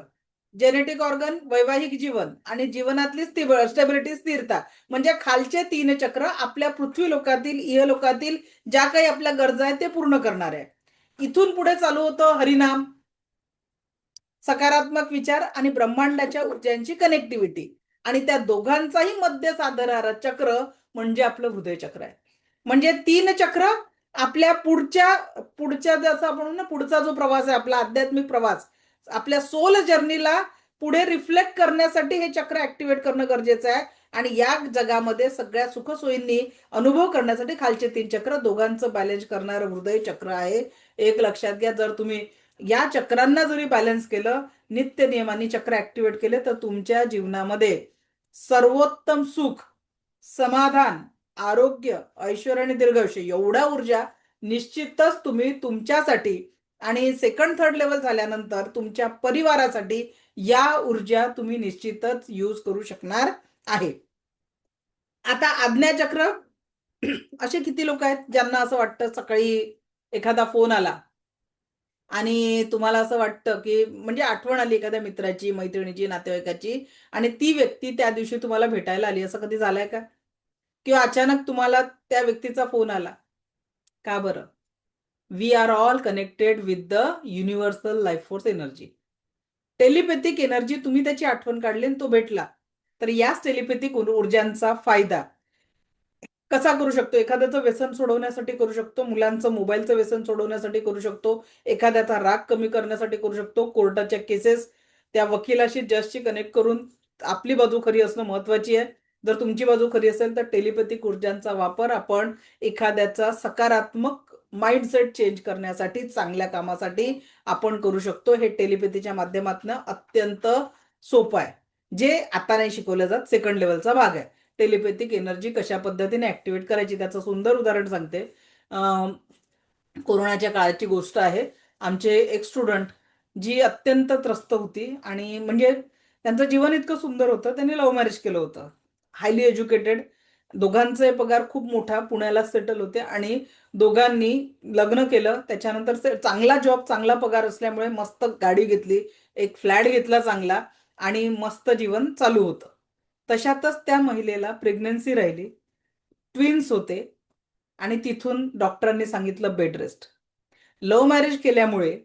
जेनेटिक ऑर्गन, वैवाहिक जीवन आणि जीवनातली स्टेबिलिटी, स्थिरता. म्हणजे खालचे 3 चक्र आपल्या पृथ्वी लोकातील, इहलोकातील ज्या काही आपल्या गरजा आहेत ते पूर्ण करणार आहे. इथून पुढे चालू होतं हरिनाम, सकारात्मक विचार आणि ब्रह्मांडाच्या ऊर्जांची कनेक्टिव्हिटी. आणि त्या दोघांचाही मध्य साधणारं चक्र म्हणजे आपलं हृदय चक्र आहे. म्हणजे 3 चक्र आपल्या पुढच्या पुढच्या जसं आपण म्हणू ना, पुढचा जो प्रवास आहे आपला आध्यात्मिक प्रवास, आपल्या सोल जर्नीला पुढे रिफ्लेक्ट करण्यासाठी हे चक्र ऍक्टिव्हेट करणं गरजेचं आहे. आणि या जगामध्ये सगळ्या सुखसोयींनी अनुभव करण्यासाठी खालचे 3 चक्र दोघांचं बॅलन्स करणारं हृदय चक्र आहे. एक लक्षात घ्या, जर तुम्ही या चक्रांना जरी बॅलन्स केलं, नित्य नियमाने चक्र ऍक्टिव्हेट केले, तर तुमच्या जीवनामध्ये सर्वोत्तम सुख, समाधान, आरोग्य, ऐश्वर्य आणि दीर्घायुष्य एवढ्या ऊर्जा निश्चितच तुम्ही तुमच्यासाठी आणि सेकंड थर्ड लेवल झाल्यानंतर तुमच्या परिवारासाठी या ऊर्जा तुम्ही निश्चितच यूज करू शकणार आहे. आता आज्ञाचक्र, असे किती लोक आहेत ज्यांना असं वाटतं सकाळी एखादा फोन आला आणि तुम्हाला असं वाटतं की म्हणजे आठवण आली एखाद्या मित्राची, मैत्रिणीची, नातेवाईकाची, आणि ती व्यक्ती त्या दिवशी तुम्हाला भेटायला आली, असं कधी झालंय का? किंवा अचानक तुम्हाला त्या व्यक्तीचा फोन आला? का बरं? We are all connected with the universal life force energy. Telepathic energy, तुम्ही त्याची आठवण काढली आणि तो भेटला, तर याच टेलिपॅथिक ऊर्जांचा फायदा कसा करू शकतो? एखाद्याचं व्यसन सोडवण्यासाठी करू शकतो, मुलांचं मोबाईलचं व्यसन सोडवण्यासाठी करू शकतो, एखाद्याचा राग कमी करण्यासाठी करू शकतो, कोर्टाच्या केसेस त्या वकिलाशी, जजशी कनेक्ट करून आपली बाजू खरी असणं महत्वाची आहे. जर तुमची बाजू खरी असेल तर टेलिपॅथिक ऊर्जांचा वापर आपण एखाद्याचा सकारात्मक माइंडसेट चेंज करण्यासाठी, चांगल्या कामासाठी आपण करू शकतो. हे टेलिपॅथीच्या माध्यमातून अत्यंत सोपं आहे, जे आता नाही शिकवलं जात, सेकंड लेवलचा भाग आहे. टेलिपॅथिक एनर्जी कशा पद्धतीने ऍक्टिव्हेट करायची त्याचं सुंदर उदाहरण सांगते. कोरोनाच्या काळाची गोष्ट आहे. आमचे एक स्टुडंट जी अत्यंत त्रस्त होती आणि म्हणजे त्यांचं जीवन इतकं सुंदर होतं, त्यांनी लव्ह मॅरेज केलं होतं. हायली एज्युकेटेड, दोघांचे पगार खूप मोठा, पुण्याला सेटल होते आणि दोघांनी लग्न केलं. त्याच्यानंतर चांगला जॉब, चांगला पगार असल्यामुळे मस्त गाडी घेतली, एक फ्लॅट घेतला चांगला आणि मस्त जीवन चालू होतं. तशातच त्या महिलेला प्रेग्नन्सी राहिली, ट्विन्स होते आणि तिथून डॉक्टरांनी सांगितलं बेड रेस्ट. लव्ह मॅरेज केल्यामुळे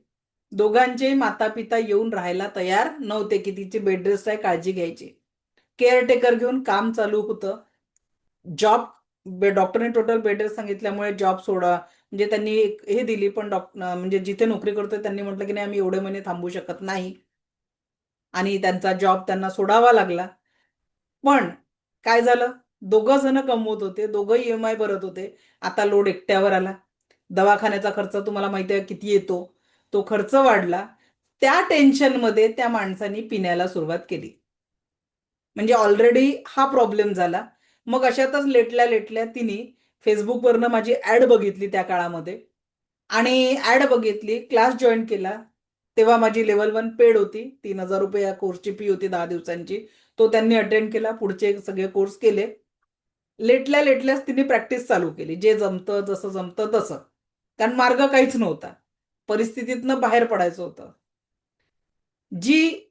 दोघांचे माता पिता येऊन राहायला तयार नव्हते की तिची बेड रेस्ट आहे, काळजी घ्यायची. केअरटेकर घेऊन काम चालू होतं. जॉब, डॉक्टरने टोटल बेड रेस्ट सांगितल्यामुळे जॉब सोडा म्हणजे त्यांनी हे दिली, पण म्हणजे जिथे नोकरी करतोय त्यांनी म्हटलं की नाही, आम्ही एवढे महिने थांबू शकत नाही, आणि त्यांचा जॉब त्यांना सोडावा लागला. पण काय झालं, दोघं जण कमवत होते, दोघं ईएमआय भरत होते. आता लोड एकट्यावर आला. दवाखान्याचा खर्च तुम्हाला माहिती आहे किती येतो, तो खर्च वाढला. त्या टेन्शनमध्ये त्या माणसानी पिण्याला सुरुवात केली. म्हणजे ऑलरेडी हा प्रॉब्लेम झाला. मग अशातच लेटल्या लेटल्या तिने फेसबुकवरनं माझी ऍड बघितली त्या काळामध्ये, आणि ऍड बघितली, क्लास जॉईन केला. तेव्हा माझी लेवल 1 पेड होती, 3,000 रुपये या कोर्सची फी होती 10 दिवसांची. तो त्यांनी अटेंड केला, पुढचे सगळे कोर्स केले. लेटल्या लेटल्याच तिने प्रॅक्टिस चालू केली, जे जमतं, जसं जमतं तसं, कारण मार्ग काहीच नव्हता, परिस्थितीतनं बाहेर पडायचं होतं. जी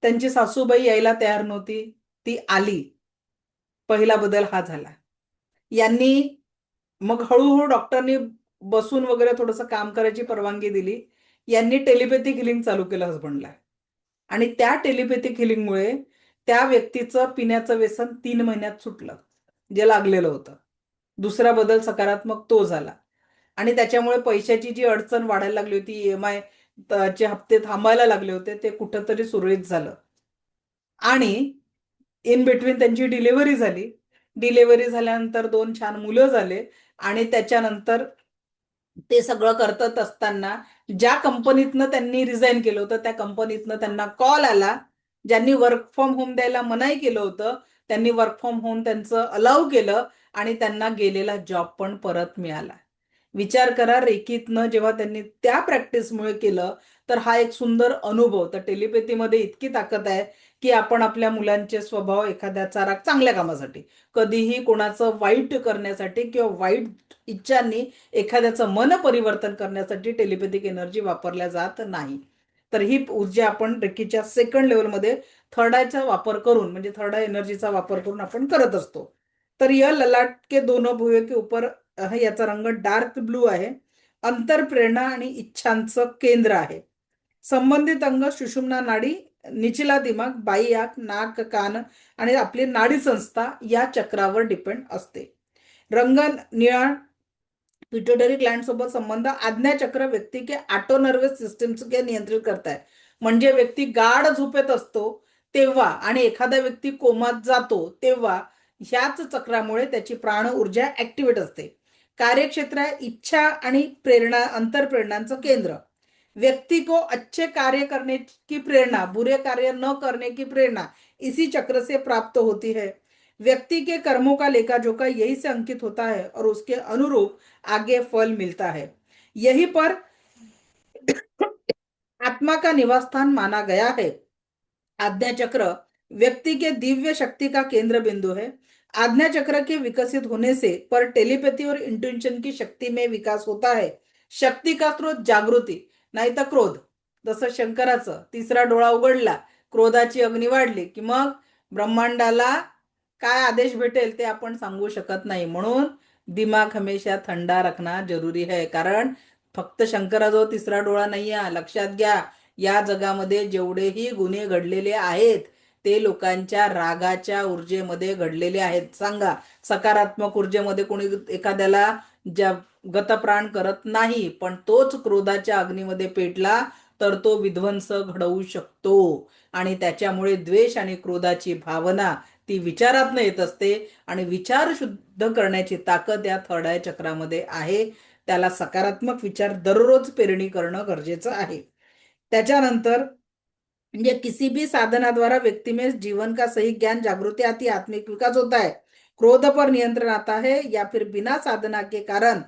त्यांची सासूबाई यायला तयार नव्हती, ती आली. पहिला बदल हा झाला. यांनी मग हळूहळू डॉक्टरनी बसून वगैरे थोडंसं काम करायची परवानगी दिली. यांनी टेलिपॅथिक हिलिंग चालू केलं हसबंडला, आणि त्या टेलिपॅथिक हिलिंगमुळे त्या व्यक्तीचं पिण्याचं व्यसन 3 महिन्यात सुटलं, जे लागलेलं होतं. दुसरा बदल सकारात्मक तो झाला. आणि त्याच्यामुळे पैशाची जी अडचण वाढायला लागली होती, ईएमआय चे हप्ते थांबायला लागले होते, ते कुठंतरी सुरळीत झालं. आणि इन बिटवीन त्यांची डिलिव्हरी झाली. डिलिव्हरी झाल्यानंतर 2 छान मुलं झाले. आणि त्याच्यानंतर ते सगळं करत असताना ज्या कंपनीतनं त्यांनी रिझाईन केलं होतं, त्या कंपनीतनं त्यांना कॉल आला. ज्यांनी वर्क फ्रॉम होम द्यायला मनाई केलं होतं, त्यांनी वर्क फ्रॉम होम त्यांचं अलाउ केलं, आणि त्यांना गेलेला जॉब पण परत मिळाला. विचार करा, रेकीतनं जेव्हा त्यांनी त्या प्रॅक्टिसमुळे केलं, तर हा एक सुंदर अनुभव. तर टेलिपॅथीमध्ये इतकी ताकद आहे की आपण आपल्या मुलांचे स्वभाव, एखाद्याचा राग चांगल्या कामासाठी, कधीही कोणाचं वाईट करण्यासाठी किंवा वाईट इच्छांनी एखाद्याचं मन परिवर्तन करण्यासाठी टेलिपॅथिक एनर्जी वापरल्या जात नाही. तर ही ऊर्जा आपण रेकीच्या सेकंड लेवलमध्ये थर्ड आयचा वापर करून, म्हणजे थर्ड आय एनर्जीचा वापर करून आपण करत असतो. तर या ललाट के दोनों भुवयों के ऊपर याचा रंग डार्क ब्लू आहे. अंतरप्रेरणा आणि इच्छांचं केंद्र आहे. संबंधित अंग सुषुम्ना नाडी, निचला दिमाग, बाई आंख, नाक, कान आणि आपली नाडी संस्था या चक्रावर डिपेंड असते. रंग निळा पिट्यूटरी ग्लैंड सोबत संबंध आज्ञाचक्र व्यक्ती के ऑटो नर्वस सिस्टम के नियंत्रित करताय. म्हणजे व्यक्ती गाढ झोपेत असतो तेव्हा आणि एखादा व्यक्ती कोमात जातो तेव्हा ह्याच चक्रामुळे त्याची प्राण ऊर्जा ऍक्टिव्हेट असते. कार्यक्षेत्र आहे इच्छा आणि प्रेरणा अंतरप्रेरणांचं केंद्र. व्यक्ति को अच्छे कार्य करने की प्रेरणा, बुरे कार्य न करने की प्रेरणा इसी चक्र से प्राप्त होती है. व्यक्ति के कर्मों का लेखा जोखा यही से अंकित होता है और उसके अनुरूप आगे फल मिलता है. यही पर आत्मा का निवास स्थान माना गया है. आज्ञा चक्र व्यक्ति के दिव्य शक्ति का केंद्र बिंदु है. आज्ञा चक्र के विकसित होने से पर टेलीपैथी और इंट्युइशन की शक्ति में विकास होता है. शक्ती का स्रोत जागृती नाही तर क्रोध. जसं शंकराचं तिसरा डोळा उघडला, क्रोधाची अग्नी वाढली की मग ब्रह्मांडाला काय आदेश भेटेल ते आपण सांगू शकत नाही. म्हणून दिमाग हमेशा थंडा रखना जरुरी है. कारण फक्त शंकराजवळ तिसरा डोळा नाही आहे. लक्षात घ्या, या जगामध्ये जेवढेही गुन्हे घडलेले आहेत ते लोकांच्या रागाच्या ऊर्जेमध्ये घडलेले आहेत. सांगा, सकारात्मक ऊर्जेमध्ये कोणी एखाद्याला गतप्राण करत नाही, पण तोच क्रोधाच्या अग्नीमध्ये पेटला तर तो विध्वंस घडवू शकतो. आणि त्याच्यामुळे द्वेष आणि क्रोधाची भावना ती विचारातनं येत असते आणि विचार शुद्ध करण्याची ताकद या थर्ड आय चक्रामध्ये आहे. त्याला सकारात्मक विचार दररोज पेरणी करणं गरजेचं आहे. त्याच्यानंतर म्हणजे किसी भी साधना द्वारा व्यक्ति में जीवन का सही ज्ञान जागृति आती है, आत्मिक विकास होता है, क्रोध पर नियंत्रण आता है, या फिर बिना साधना के कारण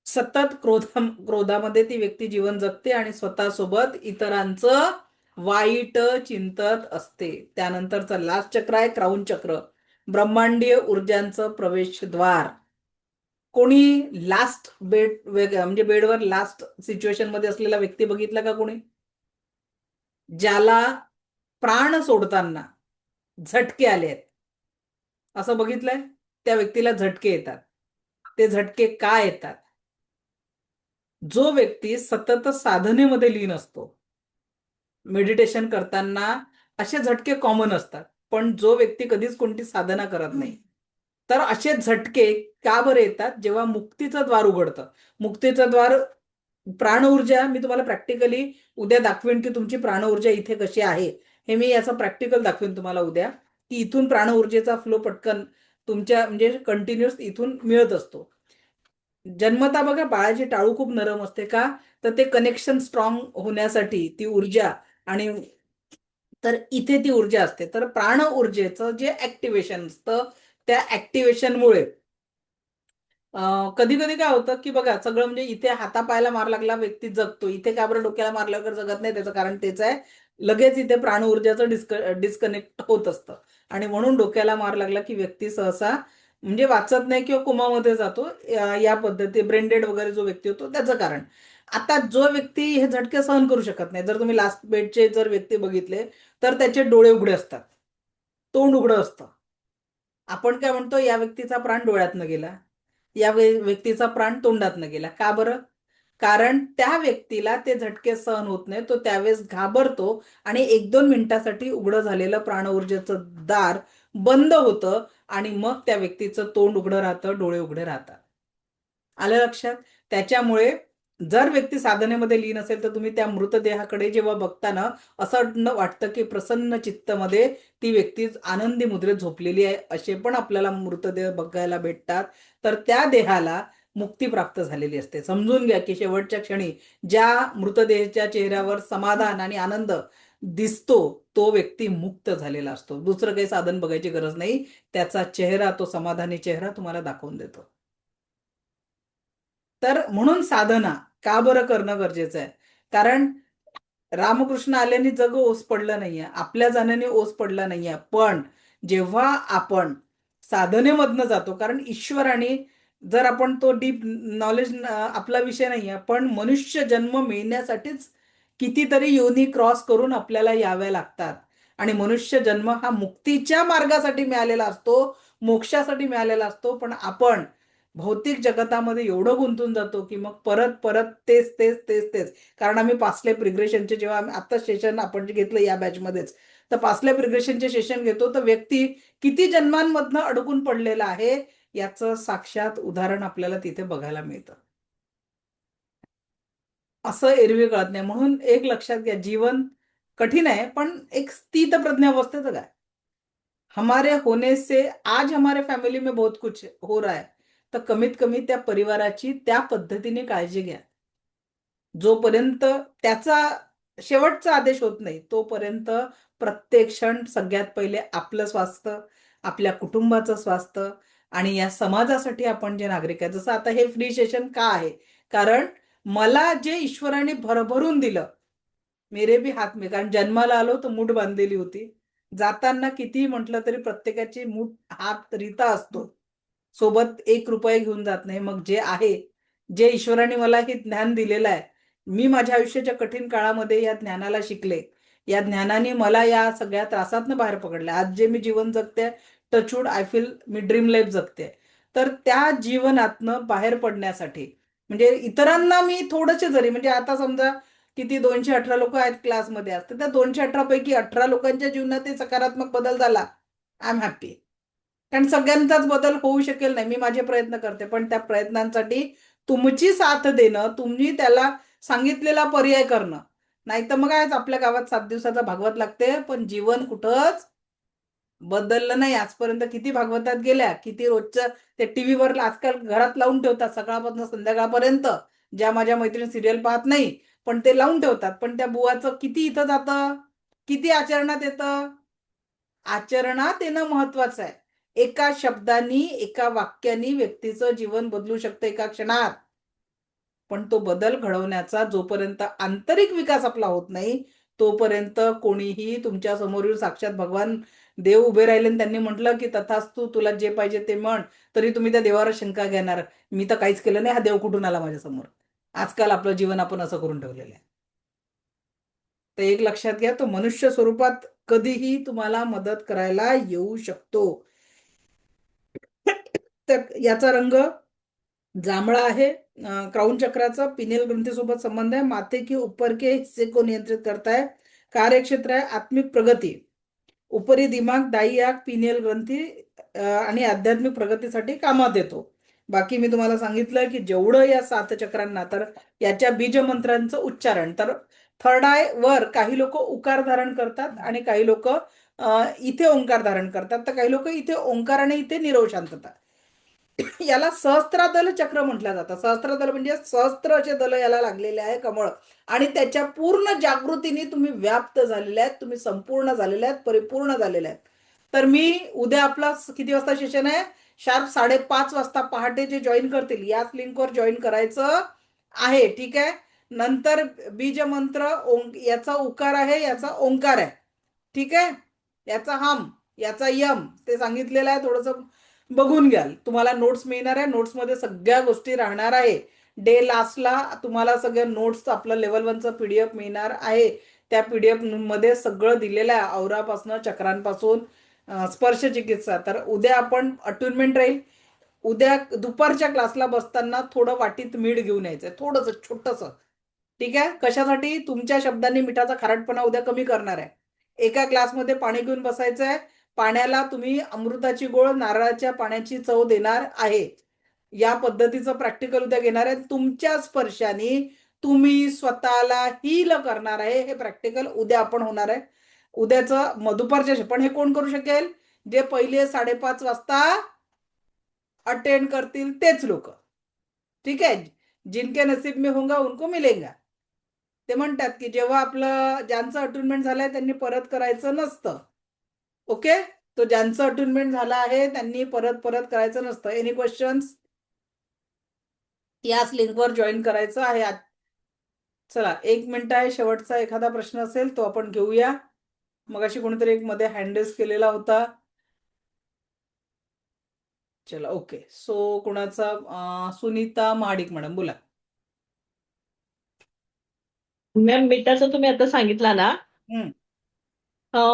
सतत क्रोधामध्ये ती व्यक्ती जीवन जगते आणि स्वतःसोबत इतरांचं वाईट चिंतत असते. त्यानंतरचं लास्ट चक्र आहे क्राऊन चक्र, ब्रह्मांडीय ऊर्जांचं प्रवेशद्वार. कोणी लास्ट बेड म्हणजे बेडवर लास्ट सिच्युएशन मध्ये असलेला व्यक्ती बघितला का कोणी? ज्याला प्राण सोडताना झटके आले आहेत असं बघितलंय? त्या व्यक्तीला झटके येतात. ते झटके का येतात? जो व्यक्ती सतत साधनेमध्ये लीन असतो, मेडिटेशन करताना असे झटके कॉमन असतात. पण जो व्यक्ती कधीच कोणती साधना करत नाही तर असे झटके का बरं येतात? जेव्हा मुक्तीचं द्वार उघडतं. मुक्तीचं द्वार प्राण ऊर्जा मी तुम्हाला प्रॅक्टिकली उद्या दाखवेन की तुमची प्राण ऊर्जा इथे कशी आहे. हे मी याचं प्रॅक्टिकल दाखवेन तुम्हाला उद्या की इथून प्राण ऊर्जेचा फ्लो पटकन तुमच्या म्हणजे कंटिन्युअस इथून मिळत असतो. जन्मता बघा बाळाची टाळू खूप नरम असते का? तर ते कनेक्शन स्ट्रॉंग होण्यासाठी ती ऊर्जा आणि तर इथे ती ऊर्जा असते. तर प्राण ऊर्जेचं जे ऍक्टिव्हेशन असतं त्या ऍक्टिव्हेशनमुळे कधी कधी काय होतं की बघा सगळं म्हणजे इथे हातापायाला मार लागला व्यक्ती जगतो, इथे का बरं डोक्याला मार लागल्यावर जगत नाही? त्याचं कारण तेच आहे, लगेच इथे प्राण ऊर्जाचं डिस्कनेक्ट होत असतं आणि म्हणून डोक्याला मार लागला की व्यक्ती सहसा म्हणजे वाचत नाही किंवा कोमामध्ये जातो. या पद्धती ब्रेनडेड वगैरे जो व्यक्ती होतो त्याचं कारण. आता जो व्यक्ती हे झटके सहन करू शकत नाही, जर तुम्ही लास्ट बेडचे जर व्यक्ती बघितले तर त्याचे डोळे उघडे असतात, तोंड उघडं असतं. आपण काय म्हणतो, या व्यक्तीचा प्राण डोळ्यातनं गेला, या व्यक्तीचा प्राण तोंडातनं गेला. का बरं? कारण त्या व्यक्तीला ते झटके सहन होत नाही. तो त्यावेळेस घाबरतो आणि 1-2 मिनिटासाठी उघडं झालेलं प्राण ऊर्जेचं दार बंद होतं आणि मग त्या व्यक्तीचं तोंड उघडं राहतं, डोळे उघडे राहतात. आलं लक्षात? त्याच्यामुळे जर व्यक्ती साधनेमध्ये लीन असेल तर तुम्ही त्या मृतदेहाकडे जेव्हा बघता ना, असं वाटतं की प्रसन्न चित्तमध्ये ती व्यक्ती आनंदी मुद्रेत झोपलेली आहे, असे पण आपल्याला मृतदेह बघायला भेटतात. तर त्या देहाला मुक्ती प्राप्त झालेली असते. समजून घ्या की शेवटच्या क्षणी ज्या मृतदेहाच्या चेहऱ्यावर समाधान आणि आनंद दिसतो तो व्यक्ती मुक्त झालेला असतो. दुसरं काही साधन बघायची गरज नाही, त्याचा चेहरा, तो समाधानी चेहरा तुम्हाला दाखवून देतो. तर म्हणून साधना का बरं करणं गरजेचं आहे? कारण रामकृष्ण आल्याने जग ओस पडलं नाहीये, आपल्या जाण्याने ओस पडला नाहीये. पण जेव्हा आपण साधनेमधनं जातो, कारण ईश्वराने जर आपण तो डीप नॉलेज आपला विषय नाहीये, पण मनुष्य जन्म मिळण्यासाठीच कितीतरी योनी क्रॉस करून आपल्याला याव्या लागतात आणि मनुष्य जन्म हा मुक्तीच्या मार्गासाठी मिळालेला असतो, मोक्षासाठी मिळालेला असतो. पण आपण भौतिक जगतामध्ये एवढं गुंतून जातो की मग परत परत तेच तेच तेच तेच. कारण आम्ही पास्ट लाईफ रिग्रेशनचे जेव्हा आता सेशन आपण जे घेतलं या बॅचमध्येच, तर पास्ट लाईफ रिग्रेशनचे सेशन घेतो तर व्यक्ती किती जन्मांमधनं अडकून पडलेला आहे याचं साक्षात उदाहरण आपल्याला तिथे बघायला मिळतं. असं एरवी कळत नाही. म्हणून एक लक्षात घ्या, जीवन कठीण आहे पण एक स्थितप्रज्ञ अवस्थेत काय, हमारे होने से आज हमारे फॅमिली में बहुत कुछ हो रहा है, तर कमीत कमी त्या परिवाराची त्या पद्धतीने काळजी घ्या. जोपर्यंत त्याचा शेवटचा आदेश होत नाही तोपर्यंत प्रत्येक क्षण सगळ्यात पहिले आपलं स्वास्थ्य, आपल्या कुटुंबाचं स्वास्थ्य आणि या समाजासाठी आपण जे नागरिक आहे. जसं आता हे फ्री सेशन का आहे, कारण मला जे ईश्वराने भरभरून दिलं, मेरे भी हात में, कारण जन्माला आलो तर मूठ बांधलेली होती, जाताना कितीही म्हटलं तरी प्रत्येकाची मूठ हात रिता असतो, सोबत 1 रुपया घेऊन जात नाही. मग जे आहे, जे ईश्वराने मला हे ज्ञान दिलेलं आहे, मी माझ्या आयुष्याच्या कठीण काळामध्ये या ज्ञानाला शिकले, या ज्ञानाने मला या सगळ्या त्रासातनं बाहेर पकडले. आज जे मी जीवन जगते, टचवूड आय फील मी ड्रीम लाईफ जगते. तर त्या जीवनातनं बाहेर पडण्यासाठी म्हणजे इतरांना मी थोडेसे जरी, म्हणजे आता समजा किती 218 लोक आहेत क्लासमध्ये, असते त्या 218 पैकी 18 लोकांच्या जीवनात सकारात्मक बदल झाला, आय एम हॅप्पी. कारण सगळ्यांचाच बदल होऊ शकेल नाही, मी माझे प्रयत्न करते, पण त्या प्रयत्नांसाठी तुमची साथ देणं, तुम्ही त्याला सांगितलेला पर्याय करणं. नाही तर मग काय, आपल्या गावात 7 दिवसाचा भागवत लागते पण जीवन कुठंच बदललं नाही. आजपर्यंत किती भागवतात गेल्या, किती रोजच्या ते टीव्हीवर आजकाल घरात लावून ठेवतात सकाळपासून संध्याकाळपर्यंत, ज्या माझ्या मैत्रिणी सिरियल पाहत नाही पण ते लावून ठेवतात, पण त्या बुवाचं किती इथं जातं, किती आचरणात येतं. आचरणात येणं महत्वाचं आहे. एका शब्दानी, एका वाक्यानी व्यक्तीचं जीवन बदलू शकतं एका क्षणात. पण तो बदल घडवण्याचा जोपर्यंत आंतरिक विकास आपला होत नाही तोपर्यंत कोणीही तुमच्या समोर येऊन, साक्षात भगवान देव उभे राहिले आणि त्यांनी म्हटलं की तथास्तु, तुला जे पाहिजे ते म्हण, तरी तुम्ही त्या देवावर शंका घेणार, मी तर काहीच केलं नाही, हा देव कुठून आला माझ्या समोर. आजकाल आपलं जीवन आपण असं करून ठेवलेलं आहे. तर एक लक्षात घ्या, तो मनुष्य स्वरूपात कधीही तुम्हाला मदत करायला येऊ शकतो. तर याचा रंग जांभळा आहे. क्राउन चक्राचा पिनेल ग्रंथीसोबत संबंध आहे. माथे के ऊपर के हिस्से को नियंत्रित करता है. कार्यक्षेत्र आहे आत्मिक प्रगती. उपरी दिमाग, दाई आग, पिनेल ग्रंथी आणि आध्यात्मिक प्रगतीसाठी कामात येतो. बाकी मी तुम्हाला सांगितलं की जेवढं या 7 चक्रांना, तर याच्या बीज मंत्रांचं उच्चारण, तर थर्ड आय वर काही लोक उकार धारण करतात आणि काही लोक इथे ओंकार धारण करतात, तर काही लोक इथे ओंकार आणि इथे निरव शांतता. याला सहस्त्रादल चक्र म्हटलं जातं. सहस्त्रदल म्हणजे सहस्त्र असे दल याला लागलेले आहे, कमळ, आणि त्याच्या पूर्ण जागृतीने तुम्ही व्याप्त झालेले आहेत, तुम्ही संपूर्ण झालेले आहेत, परिपूर्ण झालेले आहेत. तर मी उद्या, आपला किती वाजता सेशन आहे, शार्प 5:30 वाजता पहाटे जे जॉईन करतील याच लिंकवर जॉईन करायचं आहे, ठीक आहे. नंतर बीज मंत्र, याचा उकार आहे, याचा ओंकार आहे, ठीक आहे. याचा हम, याचा यम, ते सांगितलेलं आहे, थोडंसं बघून घ्याल. तुम्हाला नोट्स मिळणार आहे, नोट्समध्ये सगळ्या गोष्टी राहणार आहे. डे लास्टला तुम्हाला सगळ्या नोट्स, आपलं लेवल 1चं पीडीएफ मिळणार आहे. त्या पीडीएफ मध्ये सगळं दिलेलं आहे, औरापासून, चक्रांपासून, स्पर्श चिकित्सा. तर उद्या आपण अट्युनमेंट राहील. उद्या दुपारच्या क्लासला बसताना थोडं वाटीत मीठ घेऊन यायचंय, थोडंसं छोटंसं, ठीक आहे. कशासाठी, तुमच्या शब्दांनी मिठाचा खारटपणा उद्या कमी करणार आहे. एका ग्लासमध्ये पाणी घेऊन बसायचं आहे, पाण्याला तुम्ही अमृताची गोळ, नारळाच्या पाण्याची चव देणार आहे. या पद्धतीचं प्रॅक्टिकल उद्या घेणार आहे. तुमच्या स्पर्शाने तुम्ही स्वतःला हील करणार आहे, हे प्रॅक्टिकल उद्या आपण होणार आहे. उद्याचं दुपारच्या, पण हे कोण करू शकेल, जे पहिले 5:30 वाजता अटेंड करतील तेच लोक, ठीक आहे. जिनके नसीब में होगा उनको मिलेगा. ते म्हणतात की जेव्हा आपलं, ज्यांचं अटुनमेंट झालंय त्यांनी परत करायचं नसतं, ओके. तो ज्यांचं अटुनमेंट झालं आहे त्यांनी परत करायचं नसतं. Any questions? याच लिंकवर जॉईन करायचं आहे. चला 1 मिनिट आहे, शेवटचा एखादा प्रश्न असेल तो आपण घेऊया. मगाशी कोणीतरी एक मध्ये हँडरेस केलेला होता. चला ओके. सो कुणाचा, सुनीता महाडिक मॅडम, बोला. मॅम, मिठाचं तुम्ही आता सांगितला ना, हम्म.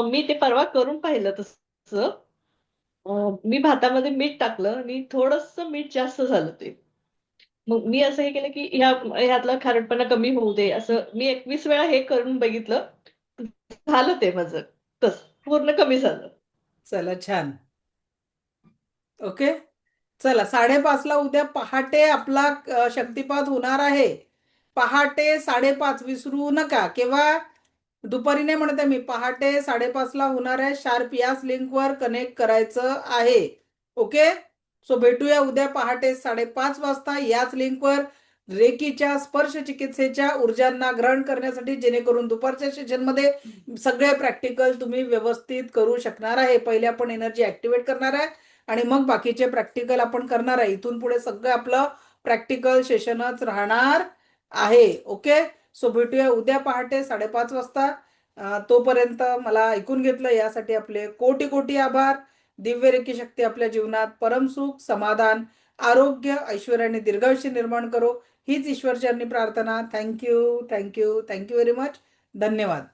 मी ते परवा करून पाहिलं तसं. मी भातामध्ये मीठ टाकलं आणि थोडंसं मीठ जास्त झालं ते. मग मी असं हे केलं की ह्यातला खारटपणा कमी होऊ दे, असं मी 21 वेळा हे करून बघितलं. झालं ते माझं तसं पूर्ण कमी झालं. चला छान, ओके. चला 5:30ला उद्या पहाटे आपला शक्तिपात होणार आहे. पहाटे 5:30 विसरू नका. केव्हा? दुपारी नाही म्हणते मी, पहाटे 5:30ला होणार आहे. शार्प याच लिंकवर कनेक्ट करायचं आहे. ओके. सो भेटूया उद्या पहाटे 5:30 वाजता याच लिंकवर रेकीच्या स्पर्श चिकित्सेच्या ऊर्जांना ग्रहण करण्यासाठी, जेणेकरून दुपारच्या सेशनमध्ये सगळे प्रॅक्टिकल तुम्ही व्यवस्थित करू शकणार आहे. पहिले आपण एनर्जी ऍक्टिव्हेट करणार आहे आणि मग बाकीचे प्रॅक्टिकल आपण करणार आहे. इथून पुढे सगळं आपलं प्रॅक्टिकल सेशनच राहणार आहे. ओके. सो भेटूया उद्या पहाटे 5:30 वाजता. तोपर्यंत मला ऐकून घेतलं यासाठी आपले कोटी कोटी आभार. दिव्य रेकी शक्ती आपल्या जीवनात परमसुख, समाधान, आरोग्य, ऐश्वर्य आणि दीर्घायुष्य निर्माण करो हीच ईश्वरचरणी प्रार्थना. Thank you, thank you, thank you very much. धन्यवाद.